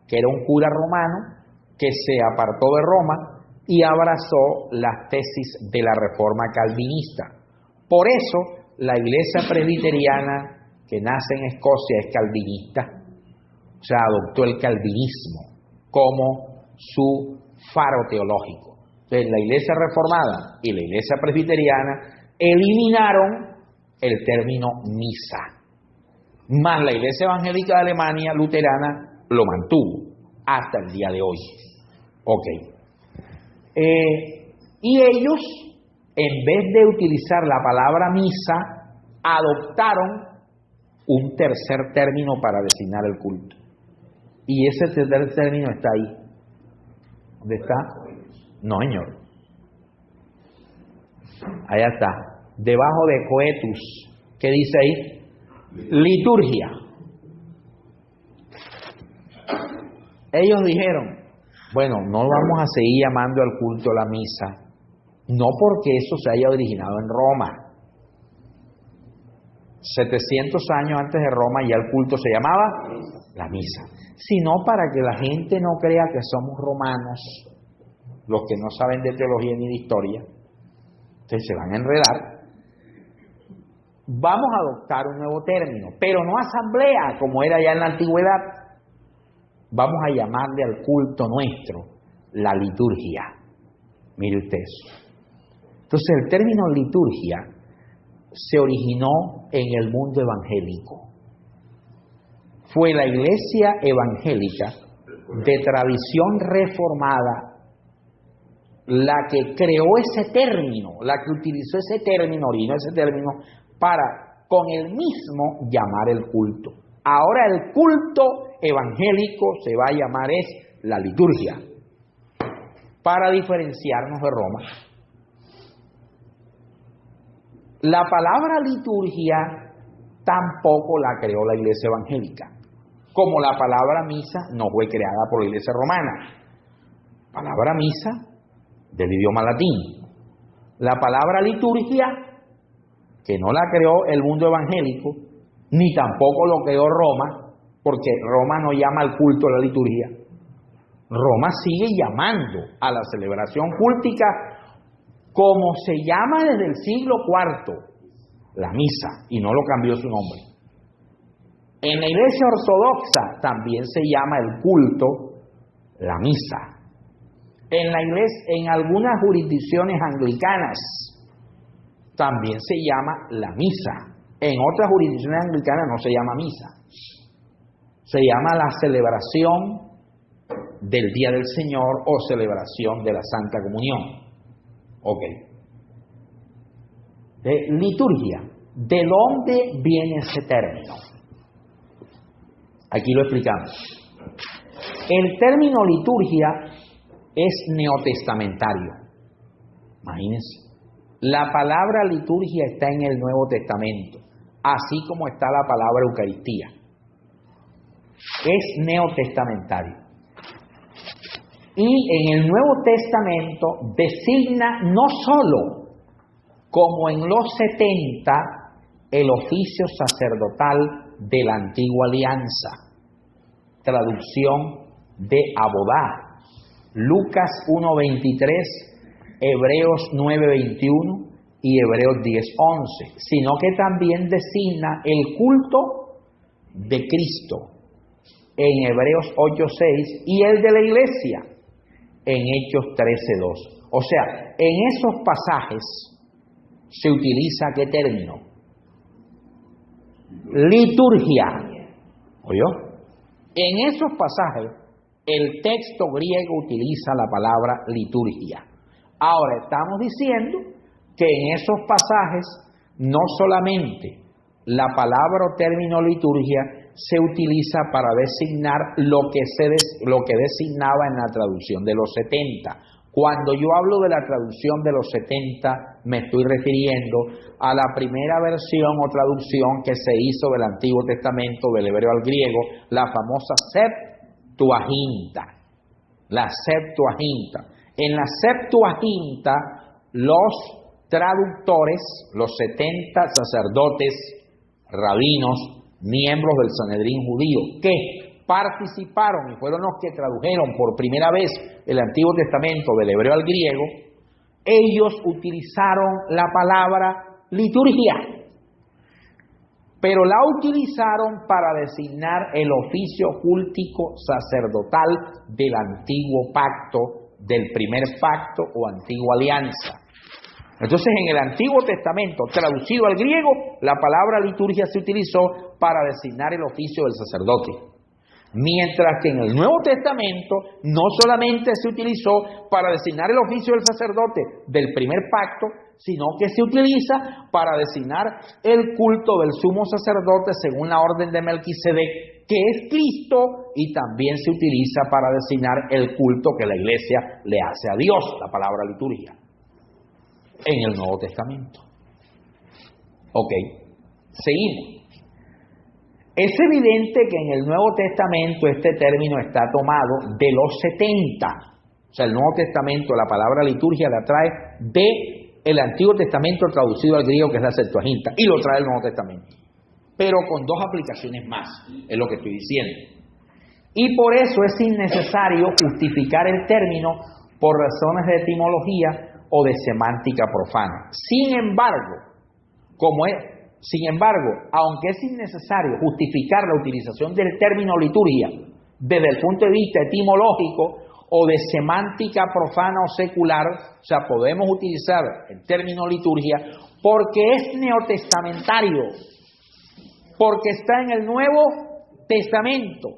que era un cura romano que se apartó de Roma y abrazó las tesis de la reforma calvinista. Por eso la iglesia presbiteriana que nace en Escocia es calvinista, o sea, adoptó el calvinismo como su faro teológico. Entonces, la iglesia reformada y la iglesia presbiteriana eliminaron el término misa, más la iglesia evangélica de Alemania luterana lo mantuvo hasta el día de hoy. Ok. Y ellos, en vez de utilizar la palabra misa, adoptaron un tercer término para designar el culto. Y ese tercer término está ahí. ¿Dónde está? No, señor. Allá está. Debajo de coetus. ¿Qué dice ahí? Liturgia. Ellos dijeron: bueno, no vamos a seguir llamando al culto la misa, no porque eso se haya originado en Roma. 700 años antes de Roma ya el culto se llamaba la misa, sino para que la gente no crea que somos romanos, los que no saben de teología ni de historia. Entonces se van a enredar. Vamos a adoptar un nuevo término, pero no asamblea como era ya en la antigüedad. Vamos a llamarle al culto nuestro la liturgia. Mire usted eso. Entonces el término liturgia se originó en el mundo evangélico. Fue la iglesia evangélica de tradición reformada la que creó ese término, la que utilizó ese término, originó ese término para con el mismo llamar el culto. Ahora el culto evangélico se va a llamar es la liturgia, para diferenciarnos de Roma. La palabra liturgia tampoco la creó la iglesia evangélica, como la palabra misa no fue creada por la iglesia romana. Palabra misa del idioma latín. La palabra liturgia que no la creó el mundo evangélico, ni tampoco lo creó Roma, porque Roma no llama al culto a la liturgia. Roma sigue llamando a la celebración cúltica como se llama desde el siglo IV, la misa, y no lo cambió su nombre. En la Iglesia Ortodoxa también se llama el culto la misa. En algunas jurisdicciones anglicanas también se llama la misa. En otras jurisdicciones anglicanas no se llama misa. Se llama la celebración del Día del Señor o celebración de la Santa Comunión. Ok. Liturgia. ¿De dónde viene ese término? Aquí lo explicamos. El término liturgia es neotestamentario. Imagínense. La palabra liturgia está en el Nuevo Testamento, así como está la palabra Eucaristía. Es neotestamentario. Y en el Nuevo Testamento designa no solo, como en los 70, el oficio sacerdotal de la Antigua Alianza, traducción de Abodá, Lucas 1:23, Hebreos 9:21 y Hebreos 10:11, sino que también designa el culto de Cristo en Hebreos 8:6 y el de la Iglesia en Hechos 13:2. O sea, en esos pasajes se utiliza ¿qué término? Liturgia. ¿Oyó? En esos pasajes el texto griego utiliza la palabra liturgia. Ahora estamos diciendo que en esos pasajes no solamente la palabra o término liturgia se utiliza para designar lo que designaba en la traducción de los 70. Cuando yo hablo de la traducción de los 70, me estoy refiriendo a la primera versión o traducción que se hizo del Antiguo Testamento, del hebreo al griego, la famosa Septuaginta. La Septuaginta. En la Septuaginta, los traductores, los 70 sacerdotes, rabinos, miembros del Sanedrín judío, que participaron y fueron los que tradujeron por primera vez el Antiguo Testamento del hebreo al griego, ellos utilizaron la palabra liturgia, pero la utilizaron para designar el oficio cultico sacerdotal del antiguo pacto, del primer pacto o antigua alianza. Entonces, en el Antiguo Testamento, traducido al griego, la palabra liturgia se utilizó para designar el oficio del sacerdote. Mientras que en el Nuevo Testamento no solamente se utilizó para designar el oficio del sacerdote del primer pacto, sino que se utiliza para designar el culto del sumo sacerdote según la orden de Melquisedec, que es Cristo, y también se utiliza para designar el culto que la Iglesia le hace a Dios, la palabra liturgia, en el Nuevo Testamento. Ok, seguimos. Es evidente que en el Nuevo Testamento este término está tomado de los 70. O sea, el Nuevo Testamento, la palabra liturgia la trae del Antiguo Testamento traducido al griego, que es la Septuaginta, y lo trae el Nuevo Testamento. Pero con dos aplicaciones más, es lo que estoy diciendo. Y por eso es innecesario justificar el término por razones de etimología o de semántica profana. Sin embargo, aunque es innecesario justificar la utilización del término liturgia desde el punto de vista etimológico o de semántica profana o secular, o sea, podemos utilizar el término liturgia porque es neotestamentario, porque está en el Nuevo Testamento.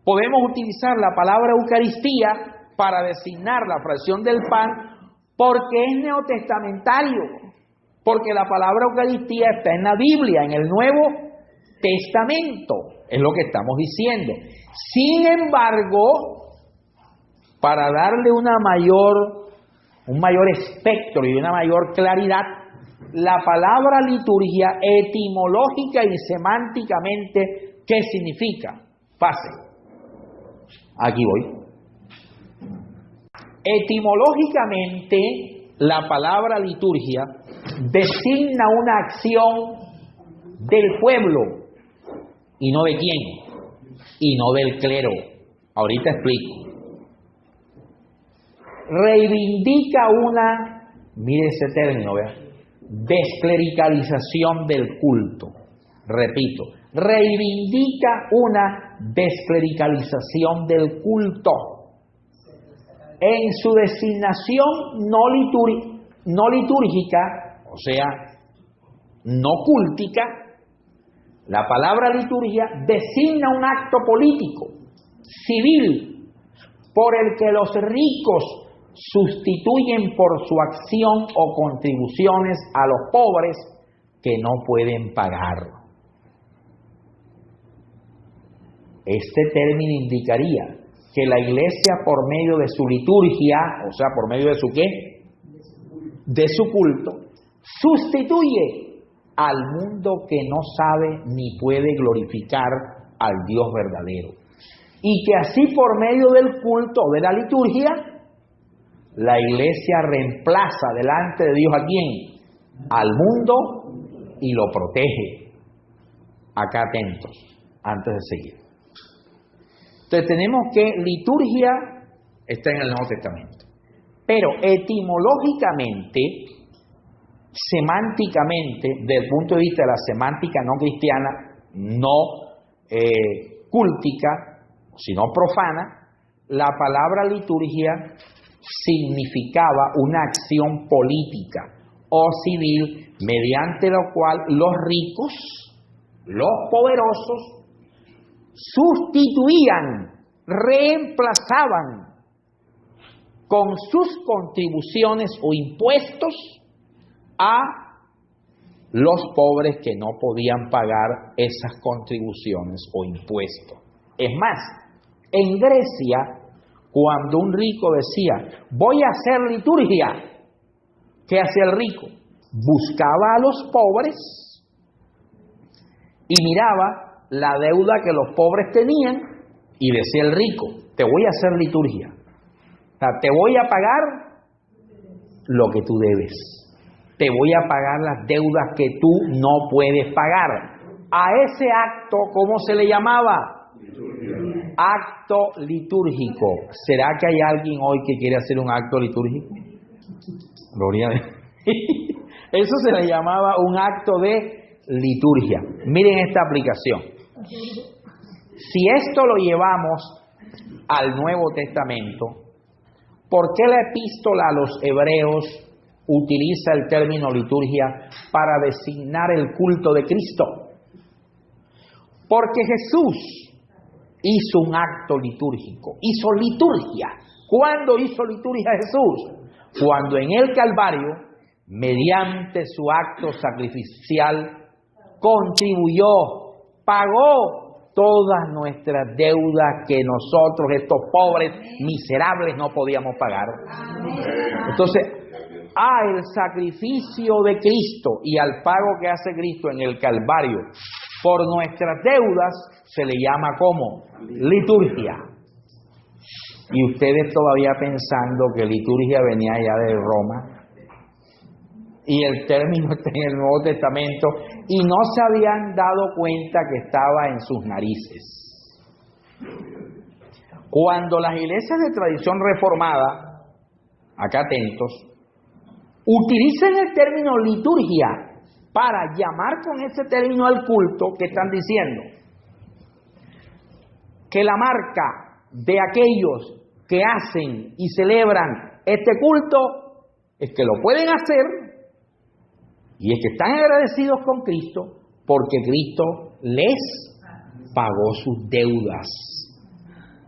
Podemos utilizar la palabra Eucaristía para designar la fracción del pan porque es neotestamentario. Porque la palabra Eucaristía está en la Biblia, en el Nuevo Testamento, es lo que estamos diciendo. Sin embargo, para darle un mayor espectro y una mayor claridad, la palabra liturgia etimológica y semánticamente, ¿qué significa? Pase. Aquí voy. Etimológicamente, la palabra liturgia designa una acción del pueblo y no de quién, y no del clero. Ahorita explico. Reivindica una, mire ese término, ¿vea? Desclericalización del culto. Repito, reivindica una desclericalización del culto en su designación no litúrgica, o sea, no cúltica. La palabra liturgia designa un acto político, civil, por el que los ricos sustituyen por su acción o contribuciones a los pobres que no pueden pagar. Este término indicaría que la Iglesia, por medio de su liturgia, o sea, por medio de su ¿qué? De su culto, sustituye al mundo que no sabe ni puede glorificar al Dios verdadero. Y que así, por medio del culto de la liturgia, la Iglesia reemplaza delante de Dios ¿a quién? Al mundo, y lo protege. Acá atentos, antes de seguir. Entonces tenemos que liturgia está en el Nuevo Testamento, pero etimológicamente, semánticamente, desde el punto de vista de la semántica no cristiana, no cúltica, sino profana, la palabra liturgia significaba una acción política o civil mediante la cual los ricos, los poderosos, sustituían, reemplazaban con sus contribuciones o impuestos a los pobres que no podían pagar esas contribuciones o impuestos. Es más, en Grecia, cuando un rico decía, voy a hacer liturgia, ¿qué hacía el rico? Buscaba a los pobres y miraba la deuda que los pobres tenían y decía el rico, te voy a hacer liturgia. O sea, te voy a pagar lo que tú debes. Te voy a pagar las deudas que tú no puedes pagar. A ese acto, ¿cómo se le llamaba? Liturgia. Acto litúrgico. ¿Será que hay alguien hoy que quiere hacer un acto litúrgico? Gloria a Dios. Eso se le llamaba un acto de liturgia. Miren esta aplicación. Si esto lo llevamos al Nuevo Testamento, ¿por qué la epístola a los hebreos utiliza el término liturgia para designar el culto de Cristo? Porque Jesús hizo un acto litúrgico, hizo liturgia. ¿Cuándo hizo liturgia Jesús? Cuando en el Calvario, mediante su acto sacrificial, contribuyó, pagó todas nuestras deudas que nosotros, estos pobres miserables, no podíamos pagar. Entonces, el sacrificio de Cristo y al pago que hace Cristo en el Calvario por nuestras deudas se le llama ¿cómo? Liturgia. Y ustedes todavía pensando que liturgia venía ya de Roma, y el término está en el Nuevo Testamento, y no se habían dado cuenta que estaba en sus narices. Cuando las iglesias de tradición reformada, acá atentos, utilizan el término liturgia para llamar con ese término al culto, que están diciendo que la marca de aquellos que hacen y celebran este culto es que lo pueden hacer, y es que están agradecidos con Cristo porque Cristo les pagó sus deudas.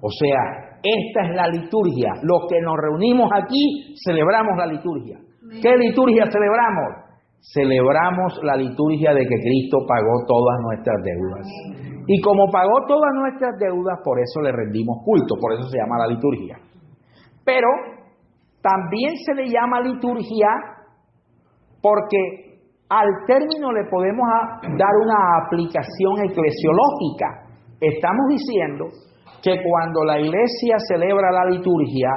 O sea, esta es la liturgia. Los que nos reunimos aquí celebramos la liturgia. ¿Qué liturgia celebramos? Celebramos la liturgia de que Cristo pagó todas nuestras deudas. Y como pagó todas nuestras deudas, por eso le rendimos culto, por eso se llama la liturgia. Pero también se le llama liturgia porque al término le podemos dar una aplicación eclesiológica. Estamos diciendo que cuando la iglesia celebra la liturgia,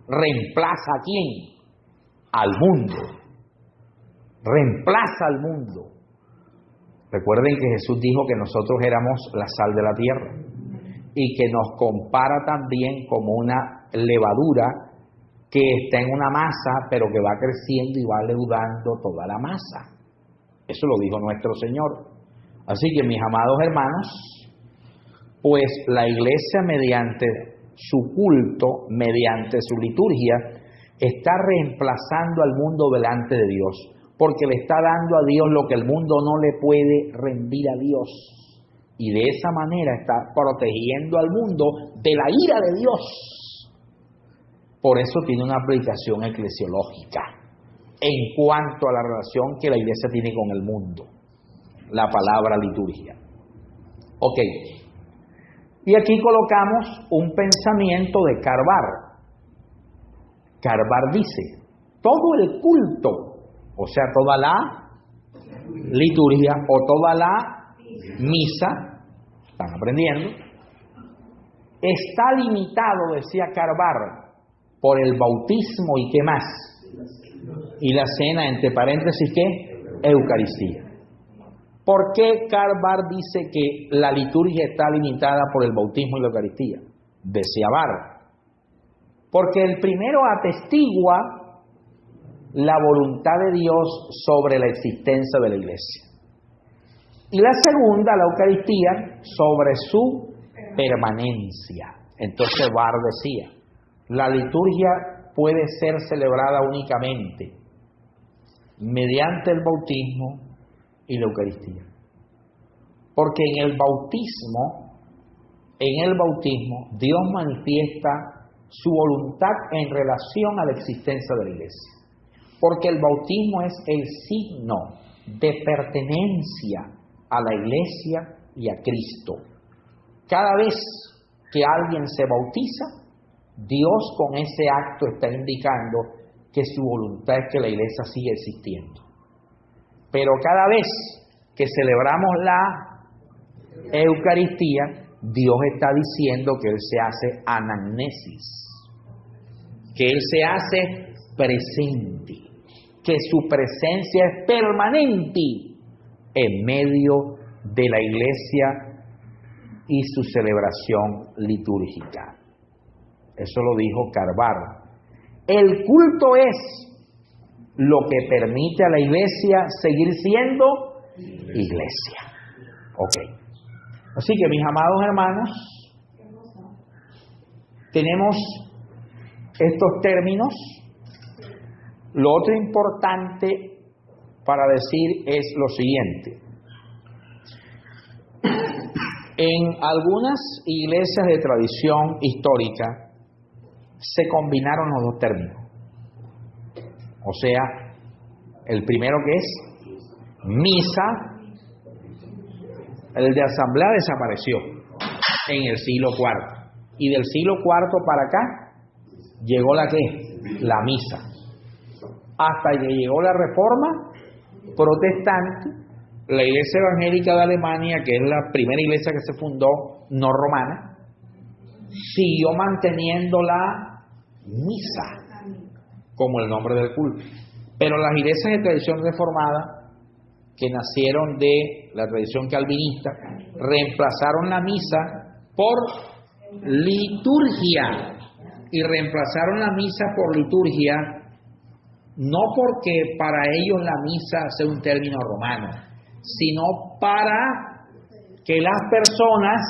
reemplaza ¿a quién? Al mundo. reemplaza al mundo. Recuerden que Jesús dijo que nosotros éramos la sal de la tierra y que nos compara también como una levadura que está en una masa, pero que va creciendo y va leudando toda la masa. Eso lo dijo nuestro Señor. Así que, mis amados hermanos, pues la iglesia, mediante su culto, mediante su liturgia, está reemplazando al mundo delante de Dios, porque le está dando a Dios lo que el mundo no le puede rendir a Dios. Y de esa manera está protegiendo al mundo de la ira de Dios. Por eso tiene una aplicación eclesiológica en cuanto a la relación que la iglesia tiene con el mundo. La palabra liturgia. Ok. Y aquí colocamos un pensamiento de Carbar. Carbar dice, todo el culto, o sea, toda la liturgia o toda la misa, están aprendiendo, está limitado, decía Carbar, por el bautismo y qué más, y la cena, entre paréntesis, ¿qué? Eucaristía. ¿Por qué Carbar dice que la liturgia está limitada por el bautismo y la Eucaristía? Decía Barr. Porque el primero atestigua la voluntad de Dios sobre la existencia de la iglesia. Y la segunda, la Eucaristía, sobre su permanencia. Entonces Barr decía, la liturgia puede ser celebrada únicamente mediante el bautismo y la Eucaristía. Porque en el bautismo, Dios manifiesta su voluntad en relación a la existencia de la iglesia. Porque el bautismo es el signo de pertenencia a la iglesia y a Cristo. Cada vez que alguien se bautiza, Dios con ese acto está indicando que su voluntad es que la iglesia siga existiendo. Pero cada vez que celebramos la Eucaristía, Dios está diciendo que Él se hace anamnesis, que Él se hace presente, que su presencia es permanente en medio de la iglesia y su celebración litúrgica. Eso lo dijo Carbar. El culto es lo que permite a la iglesia seguir siendo iglesia. Ok. Así que, mis amados hermanos, tenemos estos términos. Lo otro importante para decir es lo siguiente. En algunas iglesias de tradición histórica se combinaron los dos términos. O sea, el primero que es misa, el de asamblea desapareció en el siglo IV. Y del siglo IV para acá llegó la ¿qué? La misa. Hasta que llegó la Reforma protestante, la Iglesia Evangélica de Alemania, que es la primera iglesia que se fundó no romana, siguió manteniendo la misa como el nombre del culto. Pero las iglesias de tradición reformada, que nacieron de la tradición calvinista, reemplazaron la misa por liturgia. Y reemplazaron la misa por liturgia no porque para ellos la misa sea un término romano, sino para que las personas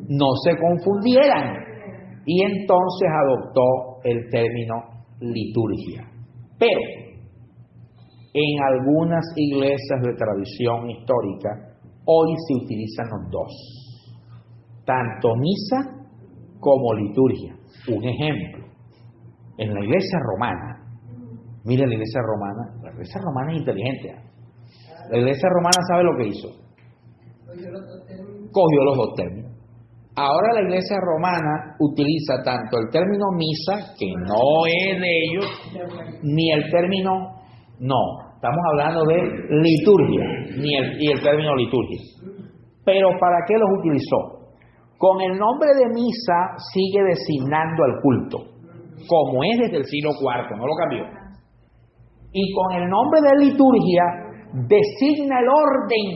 no se confundieran. Y entonces adoptó el término liturgia. Pero en algunas iglesias de tradición histórica hoy se utilizan los dos, tanto misa como liturgia. Un ejemplo, en la iglesia romana, mire la iglesia romana es inteligente. La iglesia romana sabe lo que hizo. Cogió los dos términos. Ahora la iglesia romana utiliza tanto el término misa, que no es de ellos, ni el término, no, estamos hablando de liturgia, y el término liturgia. Pero ¿para qué los utilizó? Con el nombre de misa sigue designando al culto, como es desde el siglo IV, no lo cambió. Y con el nombre de liturgia designa el orden,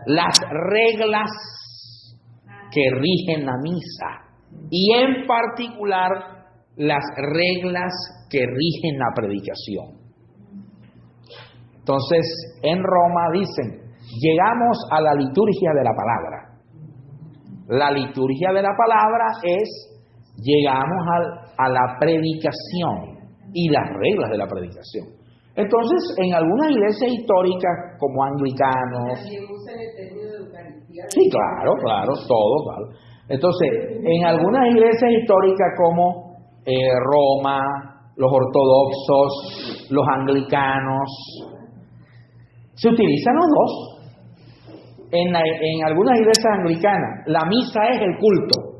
las reglas que rigen la misa y en particular las reglas que rigen la predicación. Entonces, en Roma dicen, llegamos a la liturgia de la palabra. La liturgia de la palabra es, llegamos a la predicación y las reglas de la predicación. Entonces, en algunas iglesias históricas, como anglicanos... También usan el término de Eucaristía. Sí, claro, todo, claro. Entonces, en algunas iglesias históricas como Roma, los ortodoxos, los anglicanos, se utilizan los dos. En algunas iglesias anglicanas, la misa es el culto.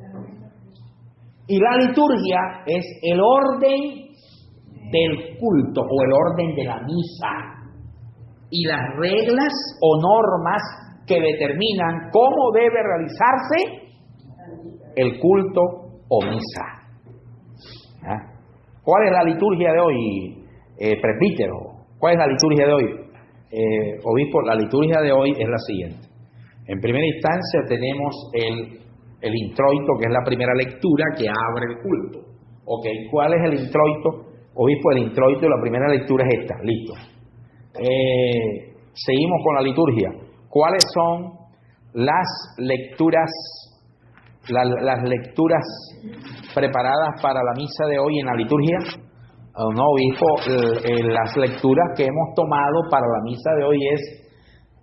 Y la liturgia es el orden del culto o el orden de la misa. Y las reglas o normas que determinan cómo debe realizarse el culto o misa. ¿Ah? ¿Cuál es la liturgia de hoy, presbítero? ¿Cuál es la liturgia de hoy? Obispo, la liturgia de hoy es la siguiente. En primera instancia tenemos el introito, que es la primera lectura que abre el culto. Ok, ¿cuál es el introito? Obispo, el introito de la primera lectura es esta, listo. Seguimos con la liturgia. ¿Cuáles son las lecturas preparadas para la misa de hoy en la liturgia? No, obispo, las lecturas que hemos tomado para la misa de hoy es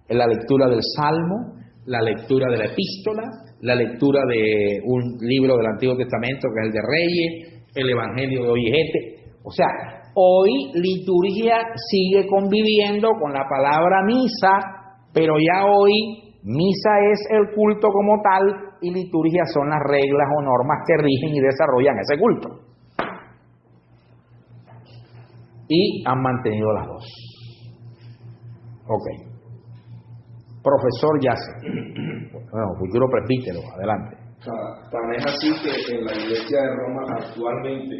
la lectura del Salmo, la lectura de la Epístola, la lectura de un libro del Antiguo Testamento que es el de Reyes, el Evangelio de hoy es este. O sea, hoy liturgia sigue conviviendo con la palabra misa, pero ya hoy misa es el culto como tal y liturgia son las reglas o normas que rigen y desarrollan ese culto. Y han mantenido las dos. Ok. Profesor Yace. Bueno, futuro presbítero, adelante. Tan es así que en la iglesia de Roma actualmente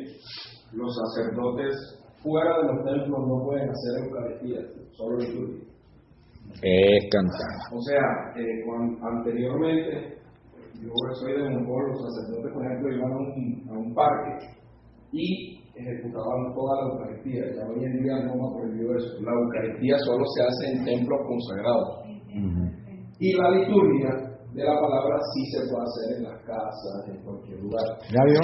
los sacerdotes fuera de los templos no pueden hacer Eucaristía, solo liturgia. Es cantar. O sea, anteriormente, yo soy de Moncol, los sacerdotes, por ejemplo, iban a un parque y ejecutaban toda la Eucaristía. Ya hoy en día Roma prohibió eso. La Eucaristía solo se hace en templos consagrados. Y la liturgia de la palabra sí se puede hacer en las casas, en cualquier lugar. ¿Ya vio? O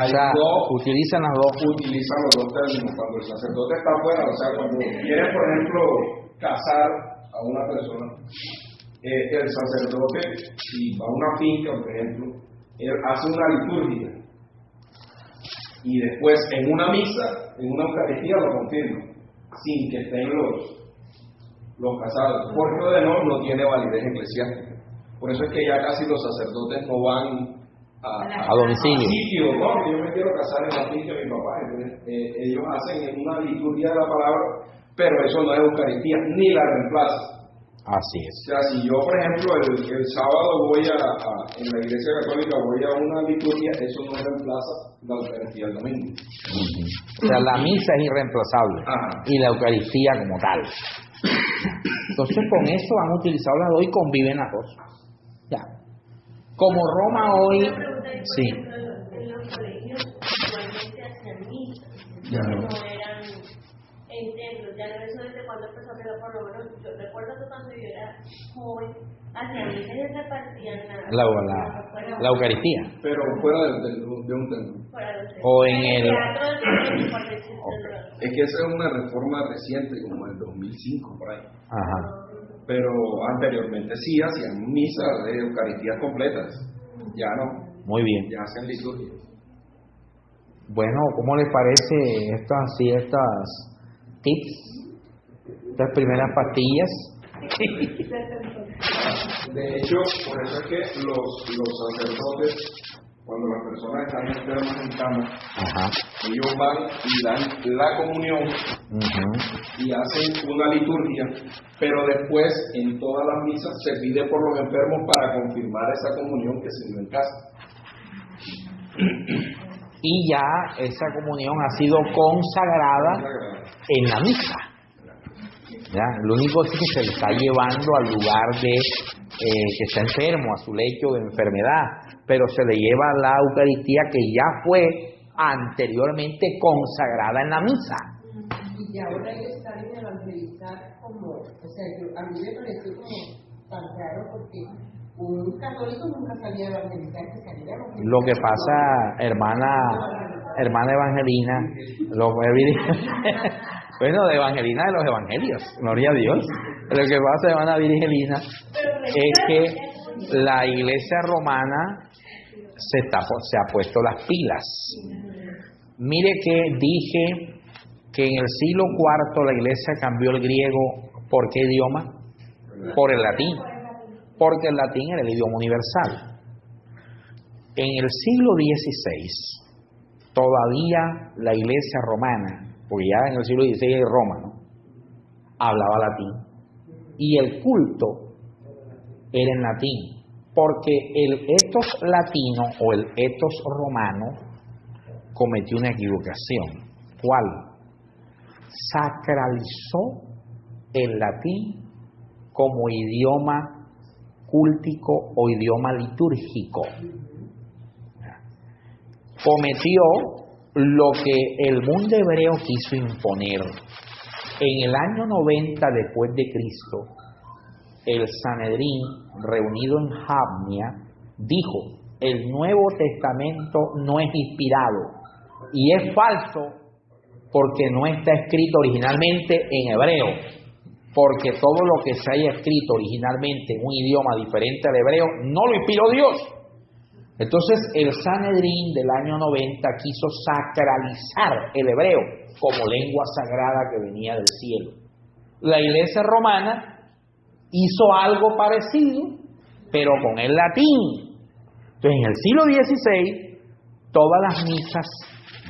sea, utilizan las dos. Utilizan los dos términos. Cuando el sacerdote está afuera, o sea, cuando quiere, por ejemplo, casar a una persona, el sacerdote, si va a una finca, por ejemplo, él hace una liturgia y después en una misa, en una Eucaristía lo confirma, sin que estén los casados, porque lo de no tiene validez eclesiástica. Por eso es que ya casi los sacerdotes no van a domicilio. Sitio, no, yo me quiero casar en la finca de mi papá. Entonces, ellos hacen en una liturgia de la palabra, pero eso no es Eucaristía, ni la reemplaza. Así es. O sea, si yo, por ejemplo, el sábado voy en la iglesia católica, voy a una liturgia, eso no reemplaza la Eucaristía el domingo. O sea, la misa es irreemplazable. Ajá. Y la Eucaristía como tal. Entonces, con eso han utilizado las dos y conviven las dos. Ya. Como Roma hoy... Sí. En los colegios igualmente hacían misas, Ya. no eran en templos, ya no eso desde cuando empezó, pero por lo menos yo recuerdo que cuando yo era joven, hacían misas y repartían La Eucaristía. Pero fuera de un templo. O en el... Es que esa es una reforma reciente, como del 2005, por ahí. Ajá. Pero anteriormente sí hacían misas de Eucaristías completas. Ya no. Muy bien. Ya hacen liturgia. Bueno, ¿cómo les parece estas tips? Estas primeras pastillas. De hecho, por eso es que los sacerdotes, cuando las personas están enfermas en cama, Ajá. ellos van y dan la comunión y hacen una liturgia, pero después en todas las misas se pide por los enfermos para confirmar esa comunión que se dio en casa. y ya esa comunión ha sido consagrada en la misa. ¿Ya? Lo único es que se le está llevando al lugar de que está enfermo, a su lecho de enfermedad, pero se le lleva la Eucaristía que ya fue anteriormente consagrada en la misa. Y ahora ellos salen a evangelizar como, o sea, a mí me pareció como tan raro porque un católico nunca salía a evangelizar, que salía a evangelizar. Lo que pasa, hermana Evangelina, bueno, de Evangelina de los Evangelios, gloria a Dios. Lo que pasa, hermana Virgelina, es que la Iglesia romana se ha puesto las pilas. Mire que dije que en el siglo IV la Iglesia cambió el griego, ¿por qué idioma? Por el latín, porque el latín era el idioma universal. En el siglo XVI, todavía la Iglesia romana, porque ya en el siglo XVI es Roma, ¿no?, hablaba latín, y el culto era en latín, porque el etos latino o el etos romano cometió una equivocación. ¿Cuál? Sacralizó el latín como idioma cúltico o idioma litúrgico. Cometió lo que el mundo hebreo quiso imponer. En el año 90 después de Cristo, el Sanedrín, reunido en Jamnia, dijo: el Nuevo Testamento no es inspirado y es falso porque no está escrito originalmente en hebreo, porque todo lo que se haya escrito originalmente en un idioma diferente al hebreo no lo inspiró Dios. Entonces el Sanedrín del año 90 quiso sacralizar el hebreo como lengua sagrada que venía del cielo. La Iglesia romana hizo algo parecido, pero con el latín. Entonces en el siglo XVI todas las misas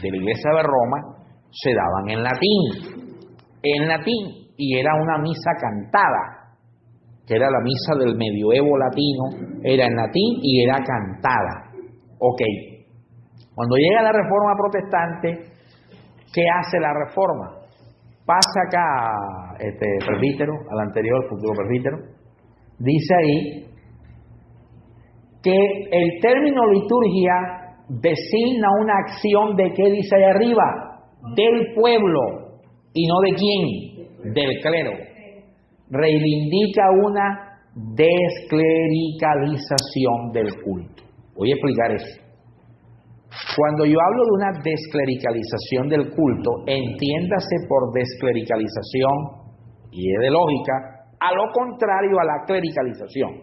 de la Iglesia de Roma se daban en latín, y era una misa cantada, que era la misa del medioevo latino, era en latín y era cantada. Ok, cuando llega la Reforma Protestante, ¿qué hace la Reforma? Pasa acá, presbítero, al anterior, futuro presbítero, dice ahí que el término liturgia designa una acción de, ¿qué dice ahí arriba? Del pueblo, y no de quién, del clero. Reivindica una desclericalización del culto. Voy a explicar eso. Cuando yo hablo de una desclericalización del culto, entiéndase por desclericalización, y es de lógica, a lo contrario a la clericalización.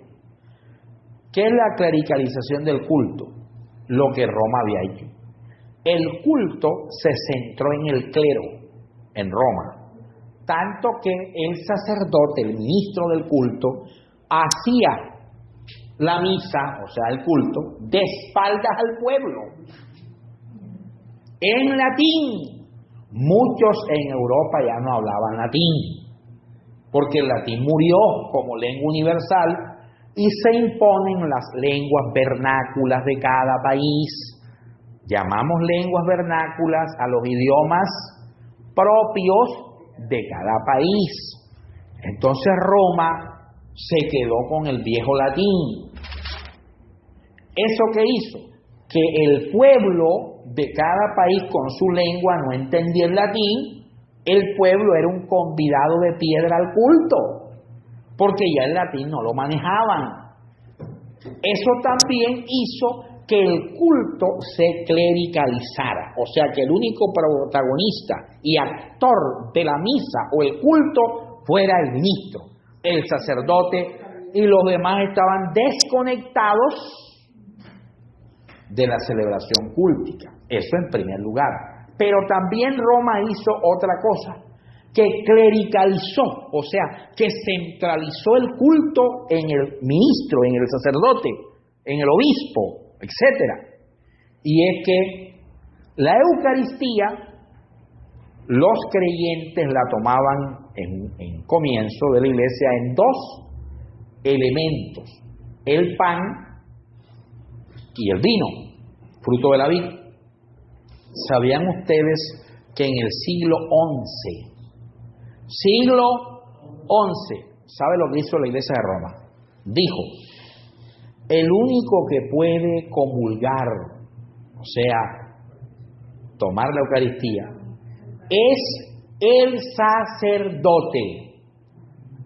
¿Qué es la clericalización del culto? Lo que Roma había hecho. El culto se centró en el clero, en Roma. Tanto que el sacerdote, el ministro del culto, hacía la misa, o sea, el culto, de espaldas al pueblo, en latín. Muchos en Europa ya no hablaban latín, porque el latín murió como lengua universal y se imponen las lenguas vernáculas de cada país. Llamamos lenguas vernáculas a los idiomas propios de cada país. Entonces Roma se quedó con el viejo latín. ¿Eso qué hizo? Que el pueblo de cada país con su lengua no entendía el latín. El pueblo era un convidado de piedra al culto, porque ya el latín no lo manejaban. Eso también hizo que el culto se clericalizara, o sea, que el único protagonista y actor de la misa o el culto fuera el ministro, el sacerdote, y los demás estaban desconectados de la celebración cúltica. Eso en primer lugar. Pero también Roma hizo otra cosa, que clericalizó, o sea, que centralizó el culto en el ministro, en el sacerdote, en el obispo, etcétera. Y es que la Eucaristía, los creyentes la tomaban en comienzo de la Iglesia en dos elementos: el pan y el vino, fruto de la vid. ¿Sabían ustedes que en el siglo XI, ¿sabe lo que hizo la Iglesia de Roma? Dijo, el único que puede comulgar, o sea, tomar la Eucaristía, es el sacerdote.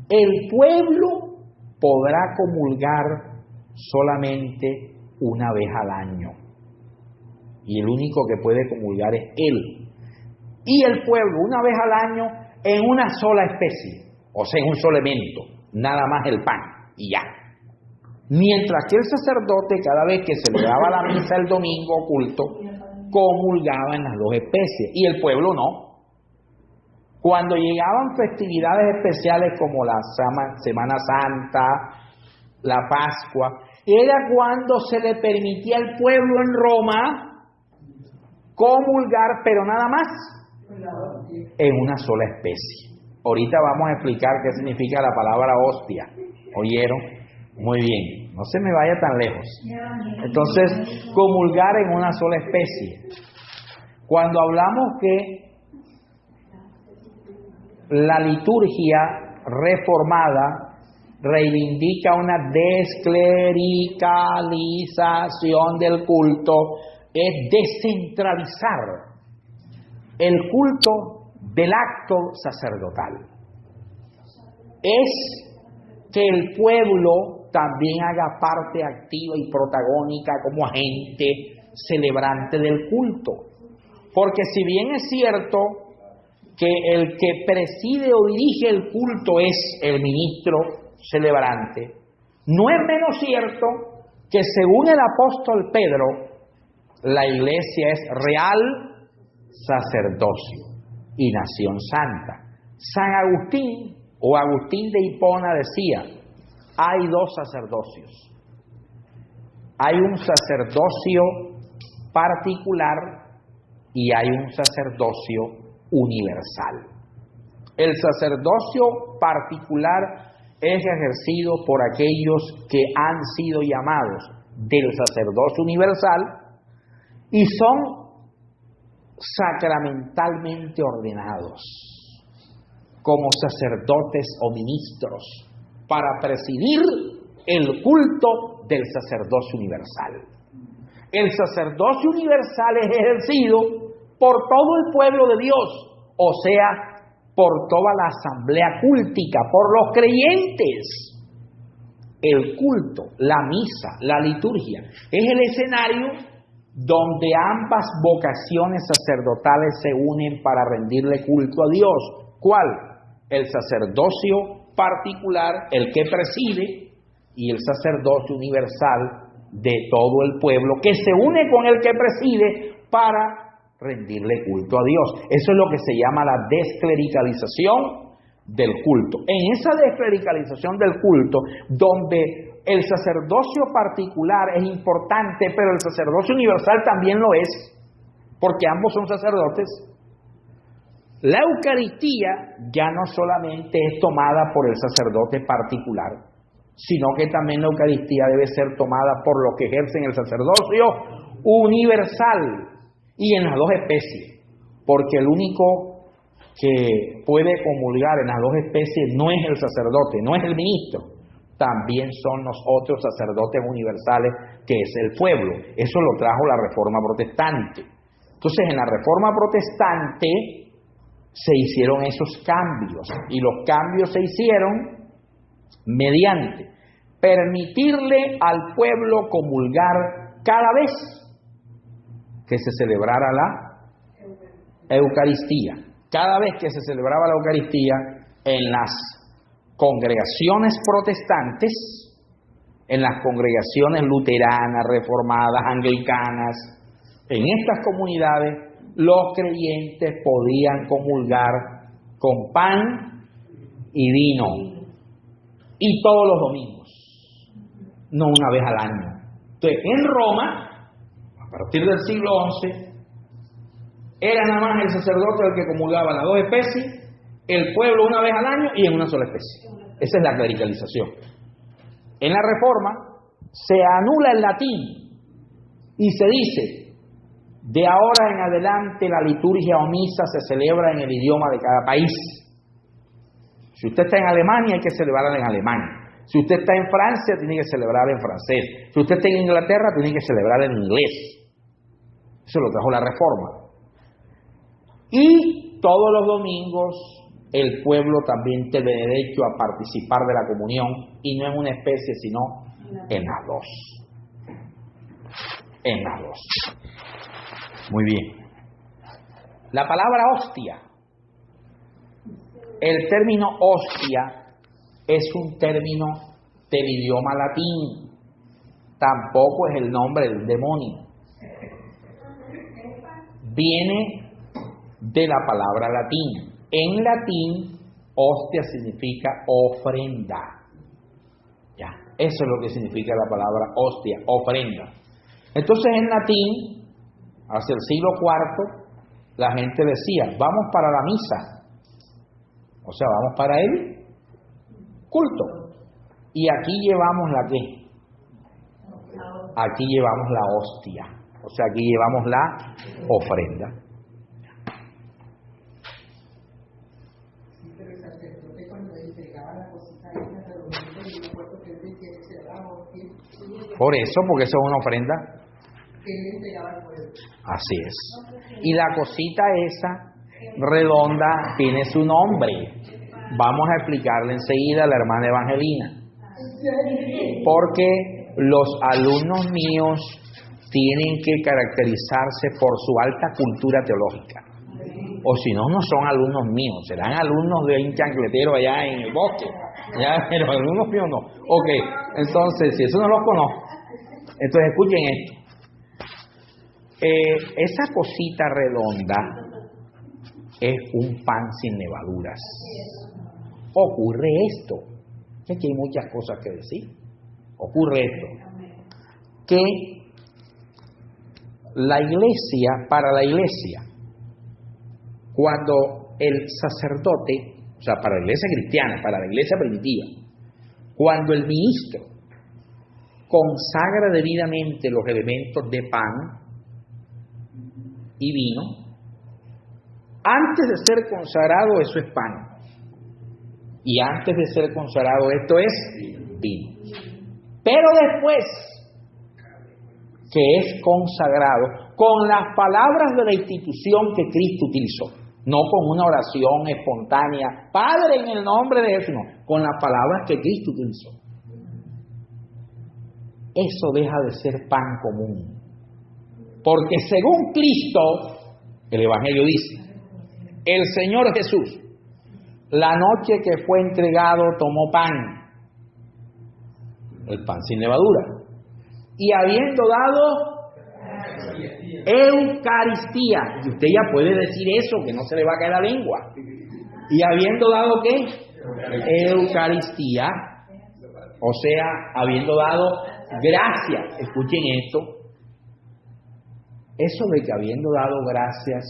El pueblo podrá comulgar solamente una vez al año. Y el único que puede comulgar es él. Y el pueblo, una vez al año, en una sola especie, o sea, en un solo elemento, nada más el pan, y ya. Mientras que el sacerdote, cada vez que celebraba la misa el domingo culto, comulgaba en las dos especies, y el pueblo no. Cuando llegaban festividades especiales como la Semana Santa, la Pascua, era cuando se le permitía al pueblo en Roma comulgar, pero nada más, en una sola especie. Ahorita vamos a explicar qué significa la palabra hostia. ¿Oyeron? Muy bien, no se me vaya tan lejos. Entonces, comulgar en una sola especie. Cuando hablamos que la liturgia reformada reivindica una desclericalización del culto, es descentralizar el culto del acto sacerdotal. Es que el pueblo también haga parte activa y protagónica como agente celebrante del culto. Porque si bien es cierto que el que preside o dirige el culto es el ministro celebrante, no es menos cierto que según el apóstol Pedro, la iglesia es real sacerdocio y nación santa. San Agustín o Agustín de Hipona decía, hay dos sacerdocios. Hay un sacerdocio particular y hay un sacerdocio universal. El sacerdocio particular es ejercido por aquellos que han sido llamados del sacerdocio universal y son sacramentalmente ordenados como sacerdotes o ministros para presidir el culto del sacerdocio universal. El sacerdocio universal es ejercido por todo el pueblo de Dios, o sea, por toda la asamblea cúltica, por los creyentes. El culto, la misa, la liturgia, es el escenario donde ambas vocaciones sacerdotales se unen para rendirle culto a Dios. ¿Cuál? El sacerdocio particular, el que preside, y el sacerdocio universal de todo el pueblo, que se une con el que preside para rendirle culto a Dios. Eso es lo que se llama la desclericalización del culto. En esa desclericalización del culto, donde el sacerdocio particular es importante, pero el sacerdocio universal también lo es, porque ambos son sacerdotes, la Eucaristía ya no solamente es tomada por el sacerdote particular, sino que también la Eucaristía debe ser tomada por los que ejercen el sacerdocio universal y en las dos especies, porque el único que puede comulgar en las dos especies no es el sacerdote, no es el ministro, también son los otros sacerdotes universales, que es el pueblo. Eso lo trajo la Reforma Protestante. Entonces, en la Reforma Protestante se hicieron esos cambios, y los cambios se hicieron mediante permitirle al pueblo comulgar cada vez que se celebrara la Eucaristía. Cada vez que se celebraba la Eucaristía en las congregaciones protestantes, en las congregaciones luteranas, reformadas, anglicanas, en estas comunidades, los creyentes podían comulgar con pan y vino, y todos los domingos, no una vez al año. Entonces, en Roma, a partir del siglo XI, era nada más el sacerdote el que comulgaba las dos especies, el pueblo una vez al año y en una sola especie. Esa es la clericalización. En la Reforma se anula el latín y se dice: De ahora en adelante la liturgia o misa se celebra en el idioma de cada país. Si usted está en Alemania, hay que celebrarla en alemán. Si usted está en Francia, tiene que celebrar en francés. Si usted está en Inglaterra, tiene que celebrar en inglés. Eso lo trajo la Reforma. Y todos los domingos el pueblo también tiene derecho a participar de la comunión, y no en una especie, sino en las dos. En las dos. Muy bien. La palabra hostia. El término hostia es un término del idioma latín. Tampoco es el nombre del demonio. Viene de la palabra latín. En latín, hostia significa ofrenda. Ya, eso es lo que significa la palabra hostia, ofrenda. Entonces en latín, hacia el siglo IV, la gente decía, vamos para la misa. O sea, vamos para el culto. Y aquí llevamos la ¿qué? Aquí llevamos la hostia. O sea, aquí llevamos la ofrenda. Por eso, porque eso es una ofrenda. Así es. Y la cosita esa redonda tiene su nombre. Vamos a explicarle enseguida a la hermana Evangelina. Porque los alumnos míos tienen que caracterizarse por su alta cultura teológica. O si no, no son alumnos míos, serán alumnos de un chancletero allá en el bosque. Ya, pero alumnos míos no. Ok, entonces, si eso no los conozco, entonces escuchen esto. Esa cosita redonda es un pan sin levaduras. Ocurre esto. Es que hay muchas cosas que decir. Ocurre esto. Que la iglesia, para la iglesia, cuando el sacerdote, o sea, para la iglesia cristiana, para la iglesia primitiva, cuando el ministro consagra debidamente los elementos de pan y vino, antes de ser consagrado eso es pan, y antes de ser consagrado esto es vino. Pero después que es consagrado con las palabras de la institución que Cristo utilizó, no con una oración espontánea, Padre en el nombre de Jesús, no, con las palabras que Cristo utilizó. Eso deja de ser pan común. Porque según Cristo, el Evangelio dice, el Señor Jesús, la noche que fue entregado, tomó pan, el pan sin levadura, y habiendo dado Eucaristía, y usted ya puede decir eso, que no se le va a caer la lengua, y habiendo dado ¿qué? Eucaristía, o sea, habiendo dado gracias. Escuchen esto, eso de que habiendo dado gracias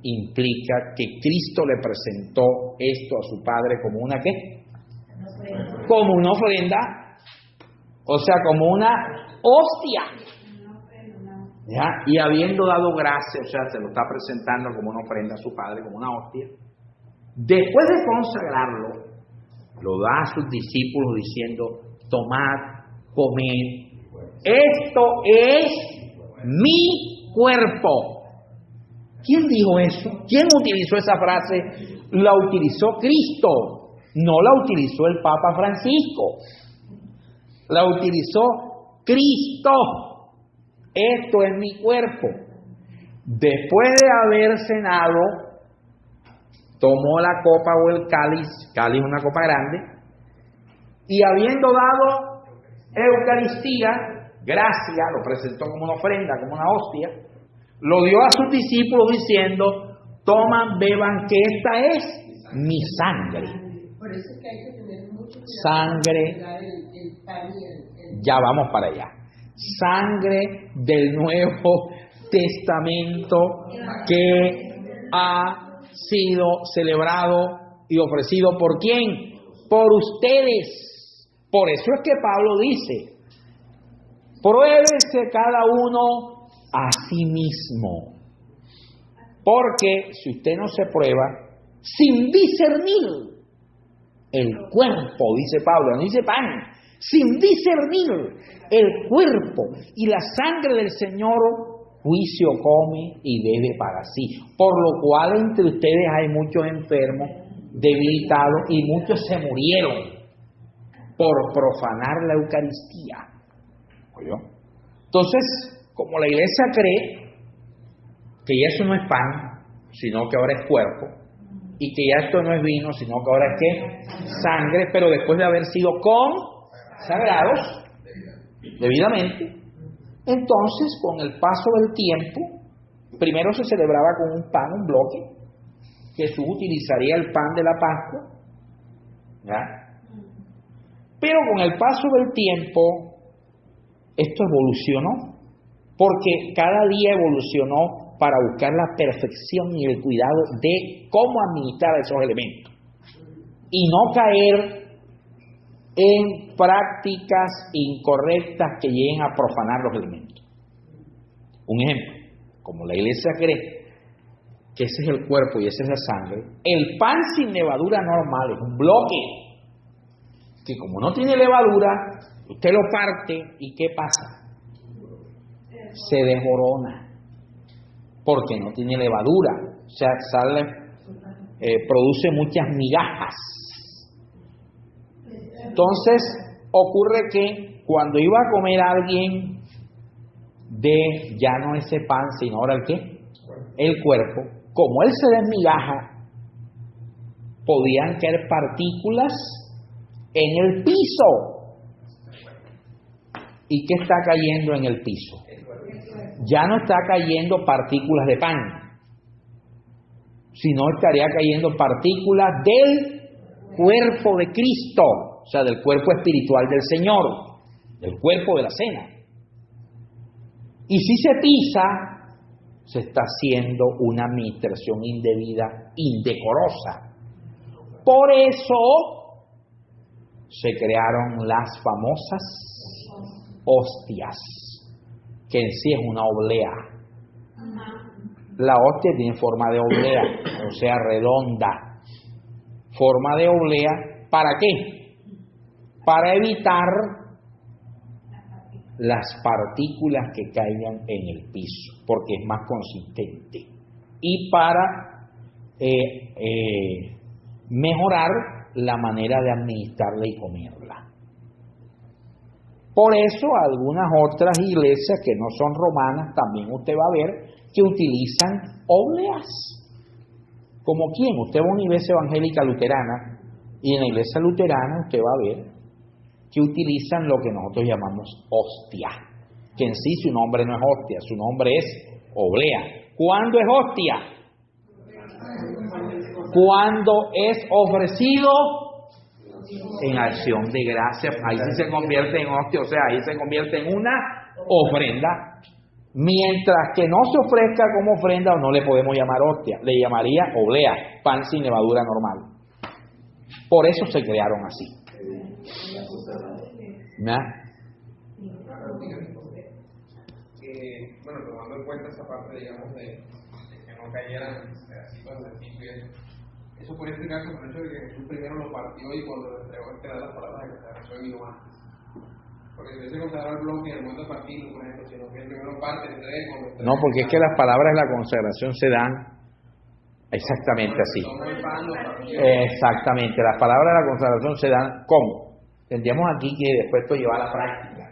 implica que Cristo le presentó esto a su Padre como una ¿qué? Como una ofrenda, o sea, como una hostia. ¿Ya? Y habiendo dado gracias, o sea, se lo está presentando como una ofrenda a su Padre, como una hostia. Después de consagrarlo, lo da a sus discípulos diciendo, tomad, comed, esto es mi cuerpo. ¿Quién dijo eso? ¿Quién utilizó esa frase? La utilizó Cristo, no la utilizó el Papa Francisco. La utilizó Cristo. Esto es mi cuerpo. Después de haber cenado, tomó la copa o el cáliz es una copa grande, y habiendo dado Eucaristía, gracia, lo presentó como una ofrenda, como una hostia, lo dio a sus discípulos diciendo, toman, beban, que esta es mi sangre. Por eso es que hay que tener mucho cuidado sangre, el pan y el... Ya vamos para allá. Sangre del Nuevo Testamento que ha sido celebrado y ofrecido ¿por quién? Por ustedes. Por eso es que Pablo dice, pruébese cada uno a sí mismo. Porque si usted no se prueba, sin discernir el cuerpo, dice Pablo, no dice pan, sin discernir el cuerpo y la sangre del Señor, juicio come y bebe para sí. Por lo cual entre ustedes hay muchos enfermos, debilitados, y muchos se murieron por profanar la Eucaristía. ¿Oyó? Entonces, como la iglesia cree que ya eso no es pan, sino que ahora es cuerpo, y que ya esto no es vino, sino que ahora es ¿qué? Sangre, pero después de haber sido consagrados debidamente, entonces con el paso del tiempo, primero se celebraba con un pan, un bloque. Jesús utilizaría el pan de la Pascua, ¿ya? Pero con el paso del tiempo, esto evolucionó, porque cada día evolucionó para buscar la perfección y el cuidado de cómo administrar esos elementos y no caer en prácticas incorrectas que lleguen a profanar los elementos. Un ejemplo, como la iglesia cree que ese es el cuerpo y esa es la sangre, el pan sin levadura normal es un bloque que, como no tiene levadura, usted lo parte y ¿qué pasa? Se desmorona porque no tiene levadura, o sea, produce muchas migajas. Entonces ocurre que cuando iba a comer alguien de ya no ese pan, sino ahora el ¿qué? El cuerpo, como él se desmigaja, podían caer partículas en el piso. ¿Y qué está cayendo en el piso? Ya no está cayendo partículas de pan, sino estaría cayendo partículas del cuerpo de Cristo, o sea, del cuerpo espiritual del Señor, del cuerpo de la cena. Y si se pisa, se está haciendo una administración indebida, indecorosa. Por eso se crearon las famosas hostias, que en sí es una oblea. La hostia tiene forma de oblea, o sea, redonda. Forma de oblea, ¿para qué? Para evitar las partículas que caigan en el piso, porque es más consistente. Y para mejorar la manera de administrarla y comerla. Por eso algunas otras iglesias que no son romanas, también usted va a ver que utilizan obleas. ¿Como quién? Usted va a una iglesia evangélica luterana y en la iglesia luterana usted va a ver que utilizan lo que nosotros llamamos hostia, que en sí su nombre no es hostia, su nombre es oblea. ¿Cuándo es hostia? Cuando es ofrecido en acción de gracias, ahí sí se convierte en hostia, o sea, ahí se convierte en una ofrenda. Mientras que no se ofrezca como ofrenda, o no le podemos llamar hostia, le llamaría oblea, pan sin levadura normal. Por eso se crearon así. ¿No? Bueno, tomando en cuenta esa parte, digamos, de que no cayeran pedacitos de tipo y eso podría explicarse por el hecho de que Jesús primero lo partió y cuando lo entregó quedaron las palabras de consagración y vino antes. Porque si hubiese consagrado el bloque en el momento de partirlo, por ejemplo, sino que el primero parte, entrega. No, porque es que las palabras de la consagración se dan exactamente así. Exactamente, las palabras de la consagración se dan ¿cómo? Tendríamos aquí que después esto llevar a la práctica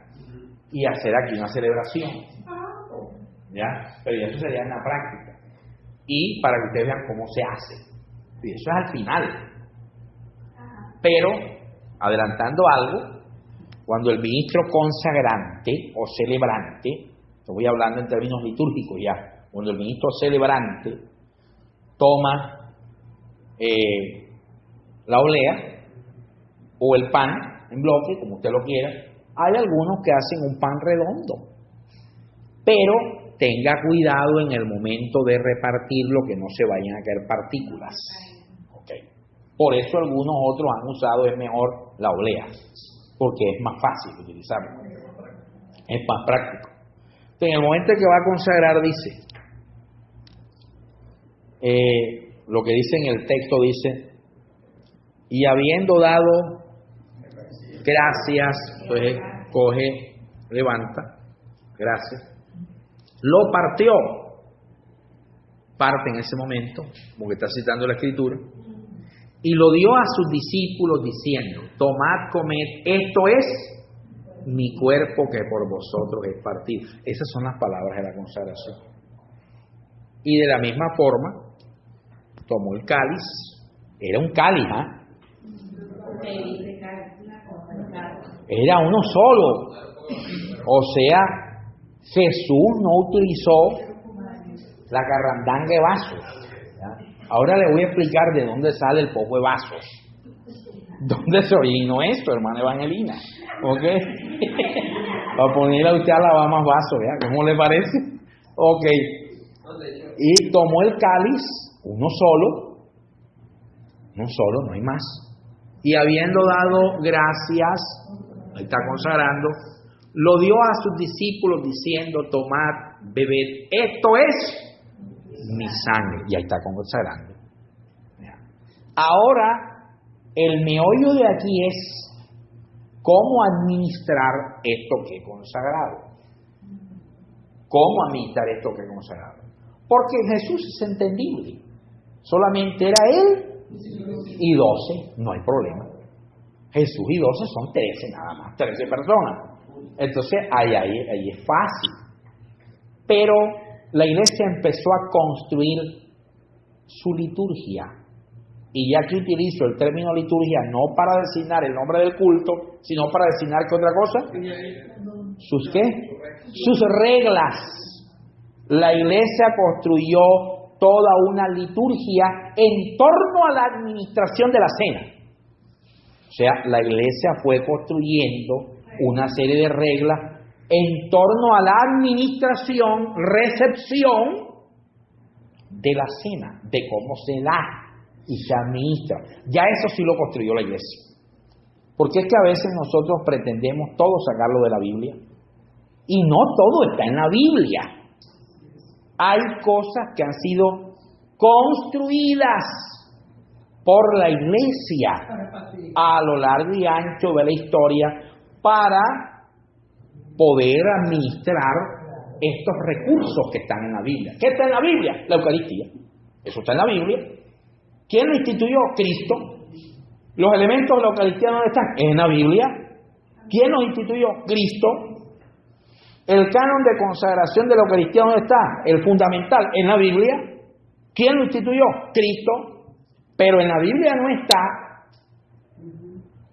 y hacer aquí una celebración, ¿ya? Pero ya eso sería en la práctica y para que ustedes vean cómo se hace. Y eso es al final. Pero adelantando algo, cuando el ministro consagrante o celebrante, te voy hablando en términos litúrgicos ya, cuando el ministro celebrante toma la oblea o el pan en bloque, como usted lo quiera, hay algunos que hacen un pan redondo, pero tenga cuidado en el momento de repartirlo que no se vayan a caer partículas. Okay. Por eso algunos otros han usado, es mejor la oblea, porque es más fácil utilizarlo, es más práctico. Entonces, en el momento en que va a consagrar dice, lo que dice en el texto dice, y habiendo dado gracias, entonces coge, levanta, gracias, lo partió, parte en ese momento, como que está citando la Escritura, y lo dio a sus discípulos diciendo, tomad, comed, esto es mi cuerpo que por vosotros es partido. Esas son las palabras de la consagración. Y de la misma forma, tomó el cáliz, era un cáliz, ¿ah? Era uno solo. O sea, Jesús no utilizó la carrandanga de vasos. ¿Ya? Ahora le voy a explicar de dónde sale el poco de vasos. ¿Dónde se originó esto, hermana Evangelina? ¿Ok? Para ponerle a usted a lavar más vasos, ¿ya? ¿Cómo le parece? Ok. Y tomó el cáliz, uno solo, no hay más. Y habiendo dado gracias, ahí está consagrando, lo dio a sus discípulos diciendo, tomad, bebed, esto es mi sangre. Y ahí está consagrando. Ahora, el meollo de aquí es cómo administrar esto que he consagrado. ¿Cómo administrar esto que he consagrado? Porque Jesús es entendible. Solamente era Él y 12, no hay problema. Jesús y 12 son 13 nada más, 13 personas. Entonces ahí es fácil. Pero la iglesia empezó a construir su liturgia. Y ya que utilizo el término liturgia no para designar el nombre del culto, sino para designar ¿qué otra cosa? ¿Sus qué? Sus reglas. La iglesia construyó toda una liturgia en torno a la administración de la cena. O sea, la iglesia fue construyendo una serie de reglas en torno a la administración, recepción de la cena, de cómo se da y se administra. Ya eso sí lo construyó la iglesia. Porque es que a veces nosotros pretendemos todo sacarlo de la Biblia. Y no todo está en la Biblia. Hay cosas que han sido construidas por la iglesia a lo largo y ancho de la historia para poder administrar estos recursos que están en la Biblia. ¿Qué está en la Biblia? La Eucaristía. Eso está en la Biblia. ¿Quién lo instituyó? Cristo. ¿Los elementos de la Eucaristía dónde están? En la Biblia. ¿Quién los instituyó? Cristo. ¿El canon de consagración de la Eucaristía dónde está? El fundamental, en la Biblia. ¿Quién lo instituyó? Cristo. Pero en la Biblia no está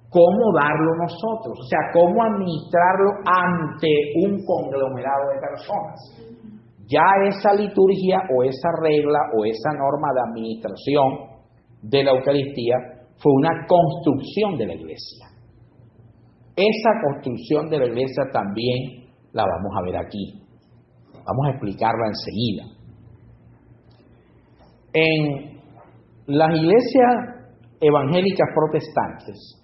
cómo darlo nosotros, o sea, cómo administrarlo ante un conglomerado de personas. Ya esa liturgia o esa regla o esa norma de administración de la Eucaristía fue una construcción de la iglesia. Esa construcción de la iglesia también la vamos a ver aquí. Vamos a explicarla enseguida. En las iglesias evangélicas protestantes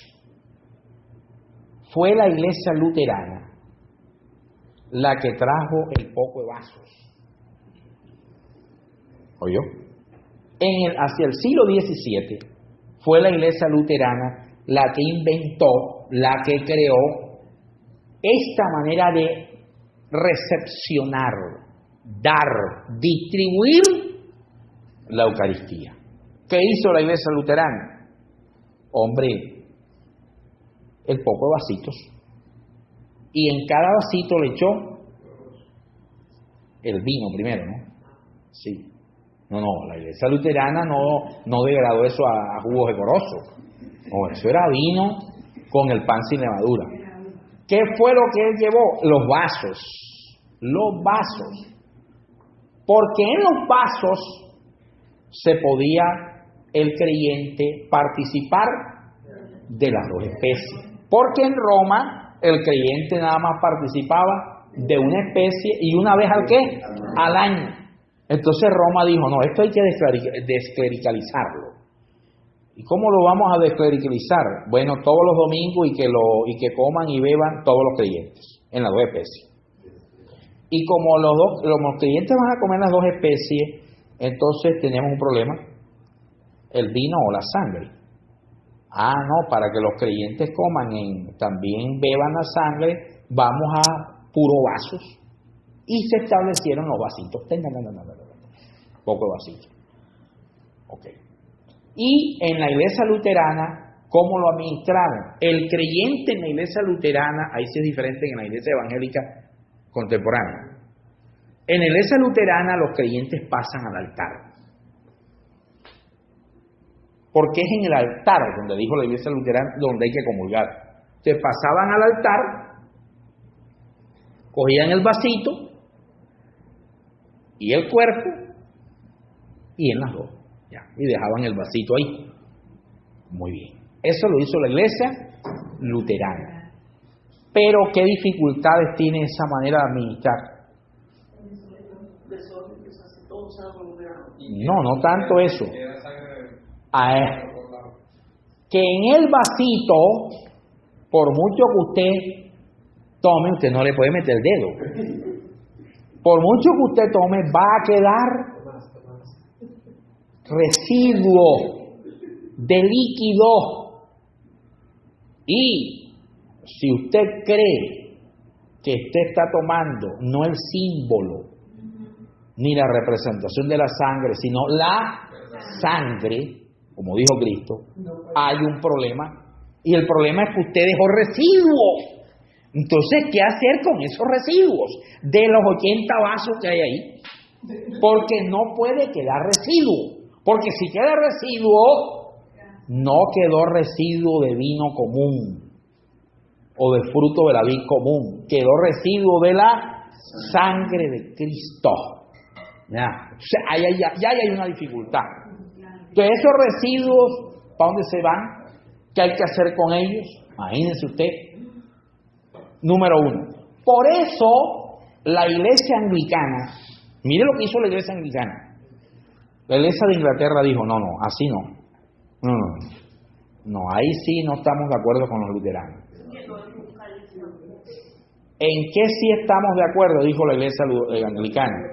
fue la iglesia luterana la que trajo el poco de vasos. ¿Oyó? Hacia el siglo XVII fue la iglesia luterana la que inventó, la que creó esta manera de recepcionar, dar, distribuir la Eucaristía. ¿Qué hizo la iglesia luterana? Hombre, el poco de vasitos. Y en cada vasito le echó el vino primero, ¿no? Sí. No, la iglesia luterana no degradó eso a jugos decorosos. No, eso era vino con el pan sin levadura. ¿Qué fue lo que él llevó? Los vasos. Los vasos. Porque en los vasos se podía el creyente participar de las dos especies. Porque en Roma el creyente nada más participaba de una especie y una vez ¿al qué? Al año. Entonces Roma dijo, no, esto hay que desclericalizarlo. ¿Y cómo lo vamos a desclericalizar? Bueno, todos los domingos y que coman y beban todos los creyentes en las dos especies. Y como los creyentes van a comer las dos especies, entonces tenemos un problema, el vino o la sangre. Ah, no, para que los creyentes coman, también beban la sangre, vamos a puro vasos. Y se establecieron los vasitos. Poco de vasitos. Ok. Y en la iglesia luterana, ¿cómo lo administraron? El creyente en la iglesia luterana, ahí sí es diferente que en la iglesia evangélica contemporánea. En la iglesia luterana los creyentes pasan al altar. Porque es en el altar, donde dijo la iglesia luterana, donde hay que comulgar. Se pasaban al altar, cogían el vasito y el cuerpo, y en las dos, ya, y dejaban el vasito ahí. Muy bien. Eso lo hizo la iglesia luterana. Pero ¿qué dificultades tiene esa manera de administrar? No tanto eso. Que en el vasito, por mucho que usted tome, usted no le puede meter el dedo. Por mucho que usted tome, va a quedar residuo de líquido. Y si usted cree que usted está tomando no el símbolo ni la representación de la sangre, sino la sangre, como dijo Cristo, hay un problema. Y el problema es que usted dejó residuos. Entonces, ¿qué hacer con esos residuos de los 80 vasos que hay ahí? Porque no puede quedar residuo. Porque si queda residuo, no quedó residuo de vino común o de fruto de la vid común. Quedó residuo de la sangre de Cristo. Ya, ya hay una dificultad. Entonces, esos residuos, ¿para dónde se van? ¿Qué hay que hacer con ellos? Imagínense usted. Número uno. Por eso, la iglesia anglicana, mire lo que hizo la iglesia anglicana. La iglesia de Inglaterra dijo, no, así no. No, ahí sí no estamos de acuerdo con los luteranos. ¿En qué sí estamos de acuerdo? Dijo la iglesia anglicana.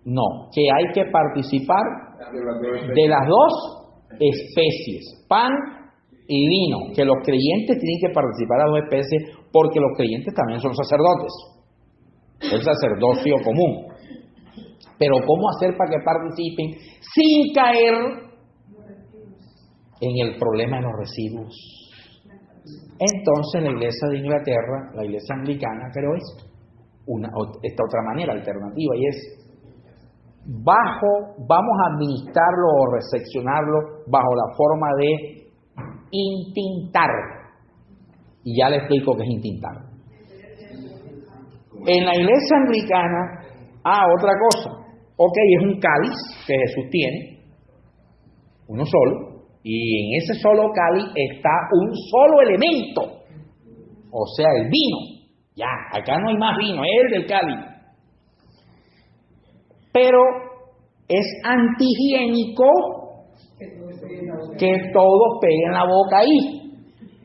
No, que hay que participar de las dos especies, pan y vino, que los creyentes tienen que participar de las dos especies porque los creyentes también son sacerdotes, el sacerdocio común. Pero ¿cómo hacer para que participen sin caer en el problema de los residuos? Entonces la iglesia de Inglaterra, la iglesia anglicana, creó esto, esta otra manera alternativa, y es vamos a administrarlo o recepcionarlo bajo la forma de intintar. Y ya le explico qué es intintar. En la iglesia anglicana, otra cosa. Ok, es un cáliz que Jesús tiene, uno solo, y en ese solo cáliz está un solo elemento, o sea, el vino. Ya, acá no hay más vino, es el del cáliz. Pero es antihigiénico que todos peguen la boca ahí,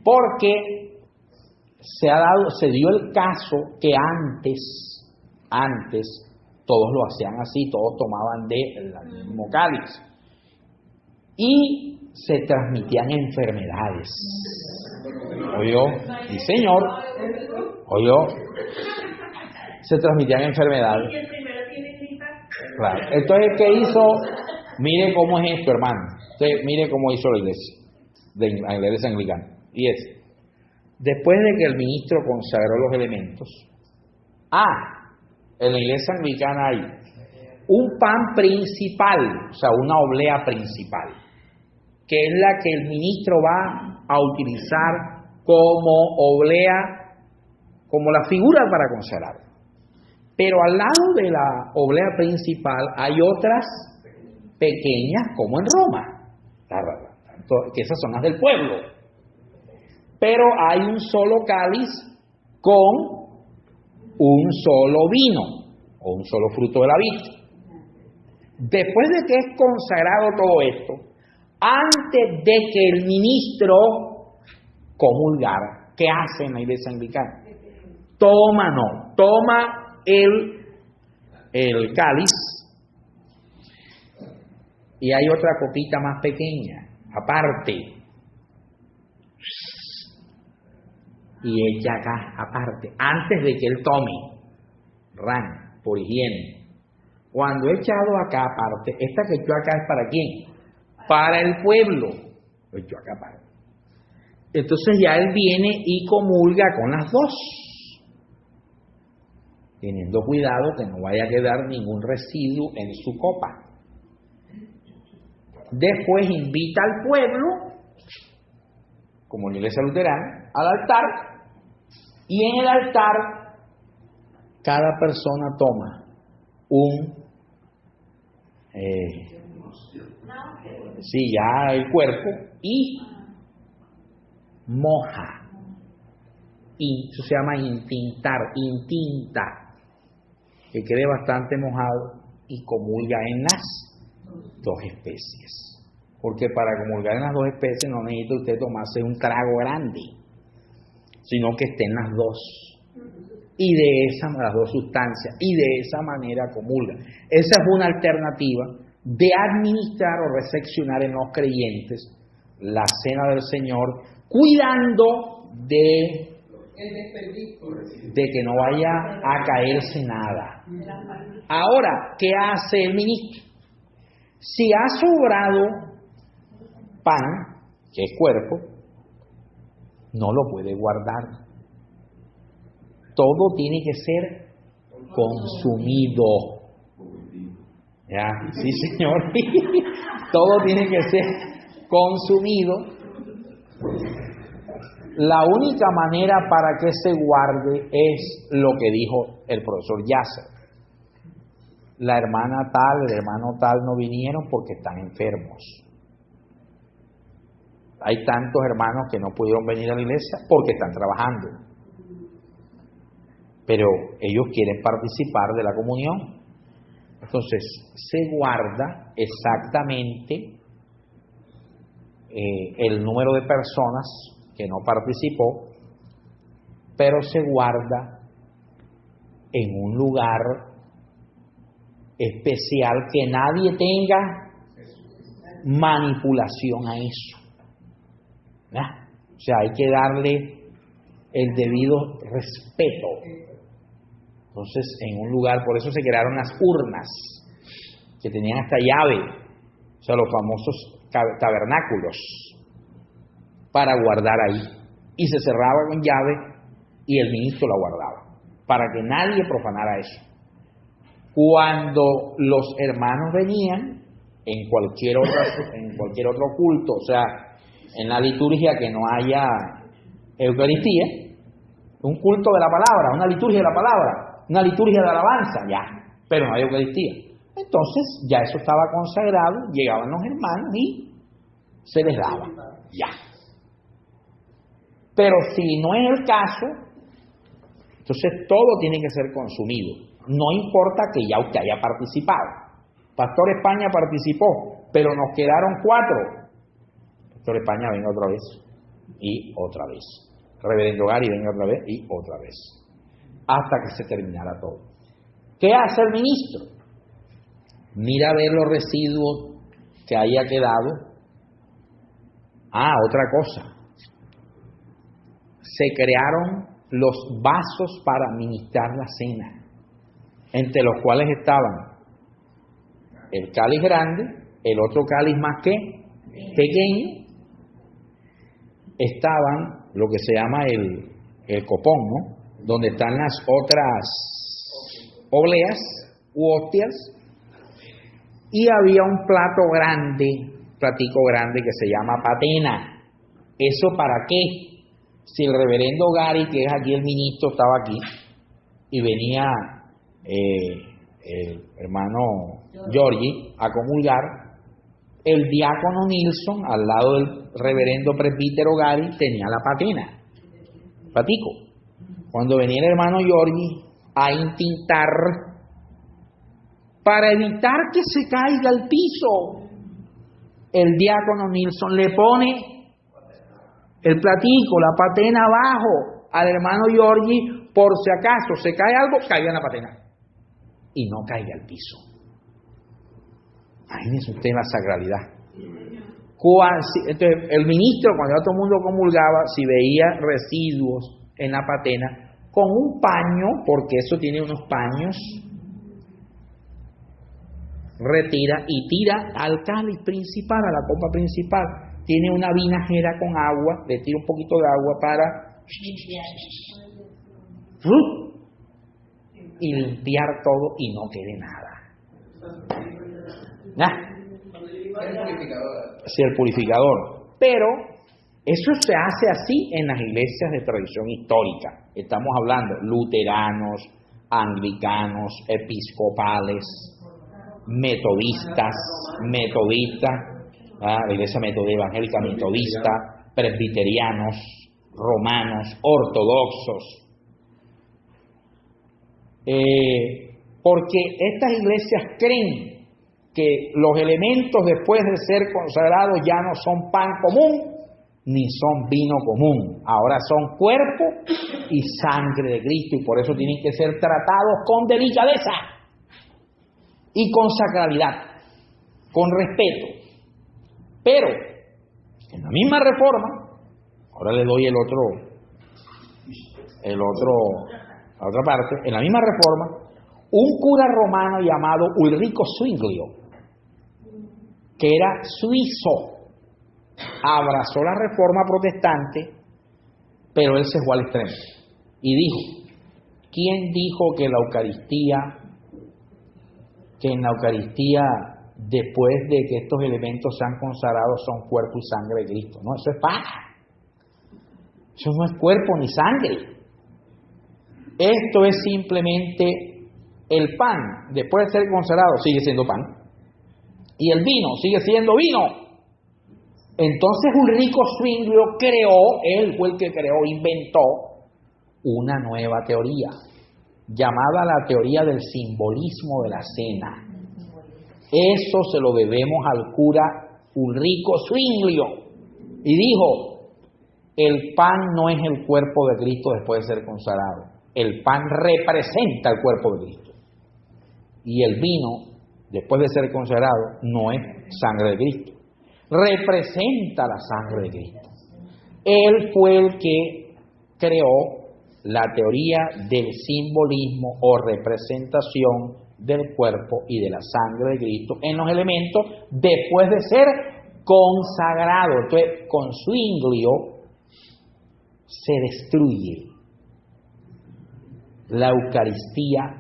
porque se dio el caso que antes todos lo hacían así, todos tomaban del mismo cáliz y se transmitían enfermedades. ¿Oyó? Sí, señor. ¿Oyó? Se transmitían enfermedades. ¿Y el primero tiene gripa? Claro. Entonces, ¿qué hizo? Mire cómo es esto, hermano. Entonces, mire cómo hizo la iglesia anglicana. Y es, después de que el ministro consagró los elementos, en la iglesia anglicana hay un pan principal, o sea, una oblea principal, que es la que el ministro va a utilizar como oblea, como la figura para consagrar. Pero al lado de la oblea principal hay otras pequeñas, como en Roma, que esas son las del pueblo. Pero hay un solo cáliz con un solo vino o un solo fruto de la vid. Después de que es consagrado todo esto, antes de que el ministro comulgara, ¿qué hace en la iglesia anglicana? Toma el cáliz y hay otra copita más pequeña, aparte, y echa acá, aparte, antes de que él tome, por higiene. Cuando he echado acá aparte, esta que echó acá es para quién? Para el pueblo. Lo echó acá aparte. Entonces ya él viene y comulga con las dos, teniendo cuidado que no vaya a quedar ningún residuo en su copa. Después invita al pueblo, como la iglesia luterana, al altar, y en el altar cada persona toma ya el cuerpo y moja. Y eso se llama intinta, que quede bastante mojado y comulga en las dos especies. Porque para comulgar en las dos especies no necesita usted tomarse un trago grande, sino que estén las dos. Y de las dos sustancias, y de esa manera comulga. Esa es una alternativa de administrar o recepcionar en los creyentes la cena del Señor, cuidando de que no vaya a caerse nada. Ahora, ¿qué hace el ministro? Si ha sobrado pan, que es cuerpo, no lo puede guardar. Todo tiene que ser consumido. ¿Ya? Sí, señor. Todo tiene que ser consumido. La única manera para que se guarde es lo que dijo el profesor Yasser. La hermana tal, el hermano tal no vinieron porque están enfermos. Hay tantos hermanos que no pudieron venir a la iglesia porque están trabajando. Pero ellos quieren participar de la comunión. Entonces, se guarda exactamente el número de personas que no participó, pero se guarda en un lugar especial que nadie tenga manipulación a eso. ¿Ya? O sea, hay que darle el debido respeto. Entonces, en un lugar, por eso se crearon las urnas, que tenían hasta llave, o sea, los famosos tabernáculos, para guardar ahí. Y se cerraba con llave y el ministro la guardaba, para que nadie profanara eso. Cuando los hermanos venían, en cualquier otro culto, o sea, en la liturgia que no haya Eucaristía, un culto de la palabra, una liturgia de la palabra, una liturgia de alabanza, ya, pero no hay Eucaristía. Entonces, ya eso estaba consagrado, llegaban los hermanos y se les daba, ya. Pero si no es el caso, entonces todo tiene que ser consumido. No importa que ya usted haya participado. Pastor España participó, pero nos quedaron 4. Pastor España, venga otra vez y otra vez. Reverendo Gary, venga otra vez y otra vez. Hasta que se terminara todo. ¿Qué hace el ministro? Mira a ver los residuos que haya quedado. Otra cosa. Se crearon los vasos para administrar la cena, entre los cuales estaban el cáliz grande, el otro cáliz más que pequeño, estaban lo que se llama el copón, ¿no? Donde están las otras obleas u hostias, y había un platico grande que se llama patena. ¿Eso para qué? Si el reverendo Gary, que es aquí el ministro, estaba aquí, y venía el hermano Giorgi a comulgar, el diácono Nilsson, al lado del reverendo presbítero Gary, tenía la patena, platico. Cuando venía el hermano Giorgi a intintar, para evitar que se caiga al piso, el diácono Nilsson le pone el platico, la patena abajo al hermano Giorgi, por si acaso se cae algo, caiga en la patena y no caiga al piso. Imagínense usted la sacralidad. Entonces, el ministro, cuando ya todo el mundo comulgaba, si veía residuos en la patena, con un paño, porque eso tiene unos paños, retira y tira al cáliz principal, a la copa principal. Tiene una vinajera con agua, le tira un poquito de agua para y limpiar todo y no quede nada. Sí, el purificador. Pero eso se hace así en las iglesias de tradición histórica. Estamos hablando luteranos, anglicanos, episcopales, metodistas, la iglesia evangélica metodista, presbiterianos, romanos, ortodoxos. Porque estas iglesias creen que los elementos después de ser consagrados ya no son pan común ni son vino común, ahora son cuerpo y sangre de Cristo, y por eso tienen que ser tratados con delicadeza y con sacralidad, con respeto. Pero en la misma Reforma, ahora le doy la otra parte, en la misma Reforma, un cura romano llamado Ulrico Zwinglio, que era suizo, abrazó la Reforma protestante, pero él se fue al extremo y dijo: ¿quién dijo que en la Eucaristía, después de que estos elementos sean consagrados, son cuerpo y sangre de Cristo? No, eso es paja. Eso no es cuerpo ni sangre. Esto es simplemente el pan. Después de ser consagrado, sigue siendo pan. Y el vino sigue siendo vino. Entonces Ulrico Zwinglio él fue el que inventó una nueva teoría, llamada la teoría del simbolismo de la cena. Eso se lo debemos al cura Ulrico Zwinglio. Y dijo: el pan no es el cuerpo de Cristo después de ser consagrado. El pan representa el cuerpo de Cristo. Y el vino, después de ser consagrado, no es sangre de Cristo. Representa la sangre de Cristo. Él fue el que creó la teoría del simbolismo o representación del cuerpo y de la sangre de Cristo en los elementos después de ser consagrado. Entonces, con Zwinglio se destruye la Eucaristía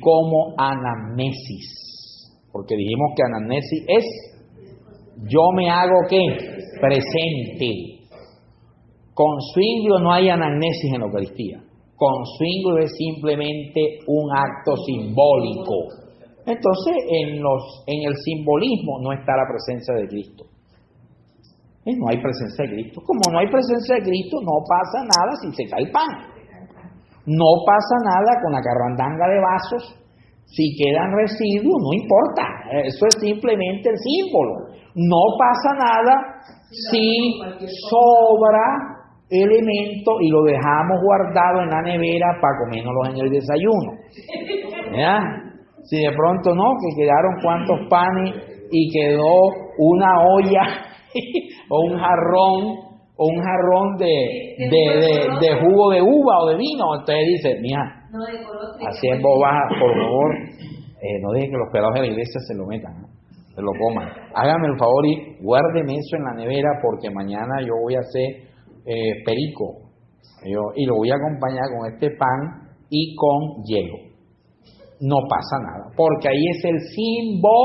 como anamnesis, porque dijimos que anamnesis es yo me hago ¿qué? Presente. Con Zwinglio no hay anamnesis en la Eucaristía. Con Zwinglio es simplemente un acto simbólico. Entonces, en el simbolismo no está la presencia de Cristo. No hay presencia de Cristo. Como no hay presencia de Cristo, no pasa nada si se cae el pan. No pasa nada con la carrandanga de vasos. Si quedan residuos, no importa. Eso es simplemente el símbolo. No pasa nada si sobra elemento y lo dejamos guardado en la nevera para comérnoslo en el desayuno. ¿Ya? Si de pronto no, que quedaron cuantos panes y quedó una olla o un jarrón de jugo de uva o de vino, entonces dice: mija, así es bobaja, por favor, no deje que los pelados de la iglesia se lo metan, ¿no? Se lo coman. Hágame el favor y guárdeme eso en la nevera, porque mañana yo voy a hacer perico y lo voy a acompañar con este pan y con hielo. No pasa nada, porque ahí es el simbolismo,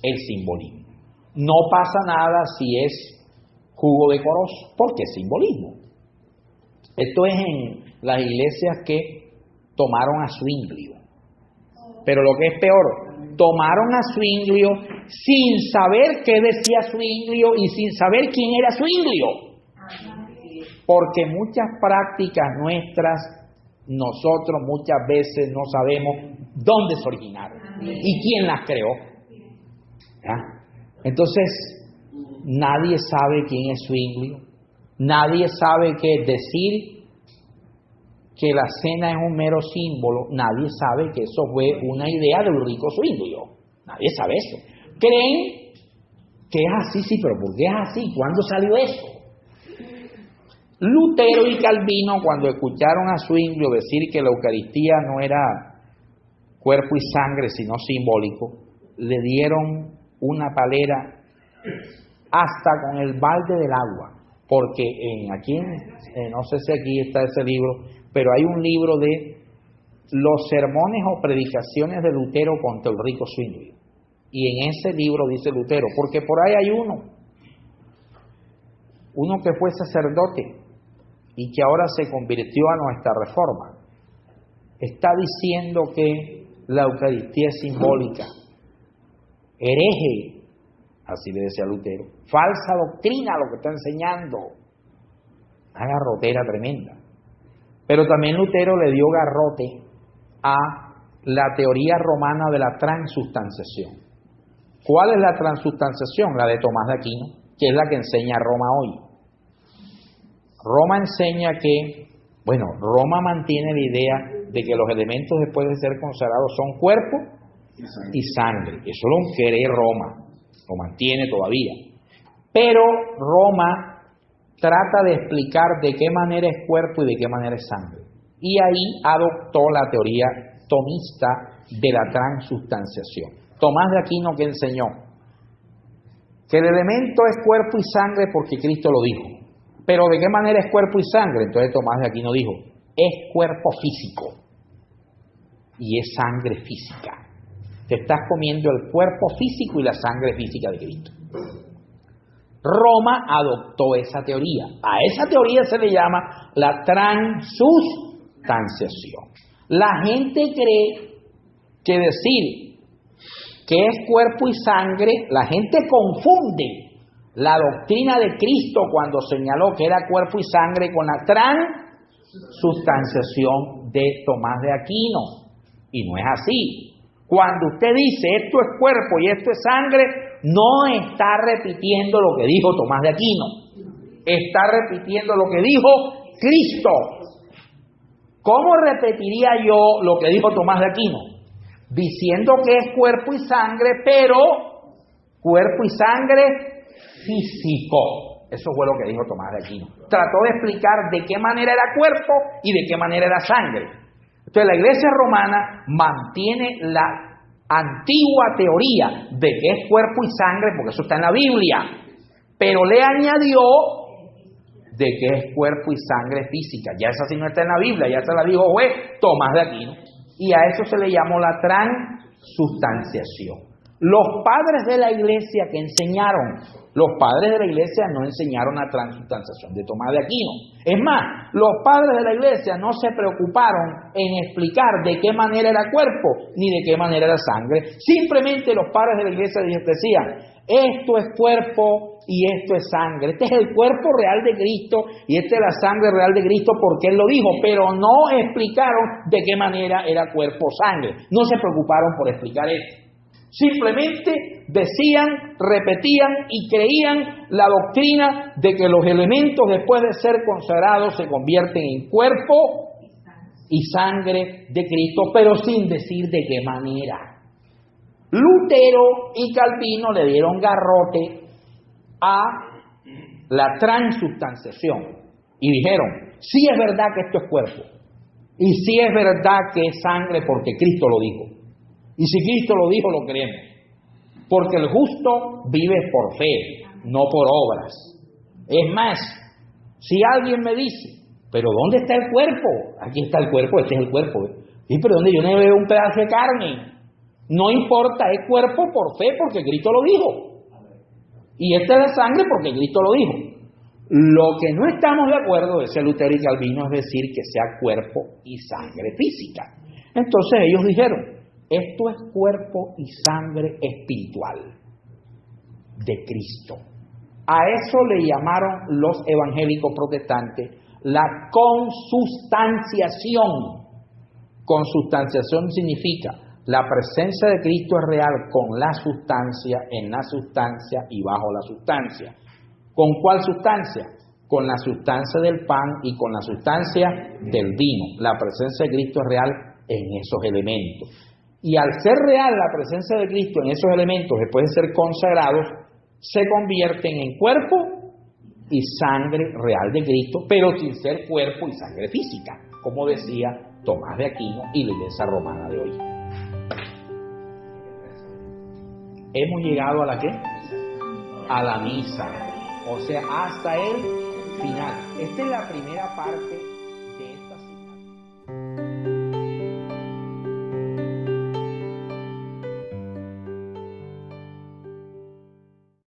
el simbolismo. No pasa nada si es jugo de corozo, porque es simbolismo. Esto es en las iglesias que tomaron a Zwinglio. Pero lo que es peor, tomaron a Zwinglio sin saber qué decía Zwinglio y sin saber quién era Zwinglio. Porque muchas prácticas nuestras, nosotros muchas veces no sabemos dónde se originaron y quién las creó. ¿Ya? Entonces, nadie sabe quién es Zwinglio, nadie sabe qué decir que la cena es un mero símbolo, nadie sabe que eso fue una idea de Ulrico Zwinglio. Nadie sabe eso. Creen que es así, sí, pero ¿por qué es así? ¿Cuándo salió eso? Lutero y Calvino, cuando escucharon a Zwinglio decir que la Eucaristía no era cuerpo y sangre, sino simbólico, le dieron una palera hasta con el balde del agua, porque aquí, no sé si aquí está ese libro, pero hay un libro de los sermones o predicaciones de Lutero contra Ulrico Zwinglio, y en ese libro dice Lutero, porque por ahí hay uno que fue sacerdote y que ahora se convirtió a nuestra reforma, está diciendo que la Eucaristía es simbólica, hereje, así le decía Lutero, falsa doctrina lo que está enseñando, una garrotera tremenda. Pero también Lutero le dio garrote a la teoría romana de la transustanciación. ¿Cuál es la transustanciación? La de Tomás de Aquino, que es la que enseña Roma hoy. Roma enseña que, Roma mantiene la idea de que los elementos después de ser consagrados son cuerpo y sangre. Eso lo quiere Roma, lo mantiene todavía. Pero Roma trata de explicar de qué manera es cuerpo y de qué manera es sangre. Y ahí adoptó la teoría tomista de la transustanciación. Tomás de Aquino, que enseñó que el elemento es cuerpo y sangre porque Cristo lo dijo. Pero ¿de qué manera es cuerpo y sangre? Entonces Tomás de Aquino dijo, es cuerpo físico y es sangre física. Te estás comiendo el cuerpo físico y la sangre física de Cristo. Roma adoptó esa teoría. A esa teoría se le llama la transustanciación. La gente cree que decir que es cuerpo y sangre, la gente confunde la doctrina de Cristo cuando señaló que era cuerpo y sangre con la transustanciación de Tomás de Aquino. Y no es así. Cuando usted dice esto es cuerpo y esto es sangre, no está repitiendo lo que dijo Tomás de Aquino. Está repitiendo lo que dijo Cristo. ¿Cómo repetiría yo lo que dijo Tomás de Aquino? Diciendo que es cuerpo y sangre, pero cuerpo y sangre físico. Eso fue lo que dijo Tomás de Aquino. Trató de explicar de qué manera era cuerpo y de qué manera era sangre. Entonces la Iglesia romana mantiene la antigua teoría de que es cuerpo y sangre, porque eso está en la Biblia, pero le añadió de que es cuerpo y sangre física. Ya esa sí no está en la Biblia, ya se la dijo Tomás de Aquino. Y a eso se le llamó la transustanciación. Los padres de la Iglesia que enseñaron, los padres de la Iglesia no enseñaron la transustanciación de Tomás de Aquino. Es más, los padres de la Iglesia no se preocuparon en explicar de qué manera era cuerpo ni de qué manera era sangre. Simplemente los padres de la Iglesia decían, esto es cuerpo y esto es sangre. Este es el cuerpo real de Cristo y esta es la sangre real de Cristo porque Él lo dijo, pero no explicaron de qué manera era cuerpo o sangre. No se preocuparon por explicar eso. Simplemente decían, repetían y creían la doctrina de que los elementos después de ser consagrados se convierten en cuerpo y sangre de Cristo, pero sin decir de qué manera. Lutero y Calvino le dieron garrote a la transustanciación y dijeron, sí es verdad que esto es cuerpo y sí es verdad que es sangre porque Cristo lo dijo. Y si Cristo lo dijo, lo creemos. Porque el justo vive por fe, no por obras. Es más, si alguien me dice, ¿pero dónde está el cuerpo? Aquí está el cuerpo, este es el cuerpo. Sí, pero ¿dónde? Yo no veo un pedazo de carne. No importa, es cuerpo por fe porque Cristo lo dijo. Y esta es la sangre porque Cristo lo dijo. Lo que no estamos de acuerdo, decía Lutero y Calvino, es decir que sea cuerpo y sangre física. Entonces ellos dijeron, esto es cuerpo y sangre espiritual de Cristo. A eso le llamaron los evangélicos protestantes la consustanciación. Consustanciación significa la presencia de Cristo es real con la sustancia, en la sustancia y bajo la sustancia. ¿Con cuál sustancia? con la sustancia del pan y con la sustancia del vino. La presencia de Cristo es real en esos elementos. Y al ser real la presencia de Cristo en esos elementos, después de ser consagrados, se convierten en cuerpo y sangre real de Cristo, pero sin ser cuerpo y sangre física, como decía Tomás de Aquino y la Iglesia romana de hoy. Hemos llegado a la ¿qué? A la misa, o sea, hasta el final. Esta es la primera parte de esta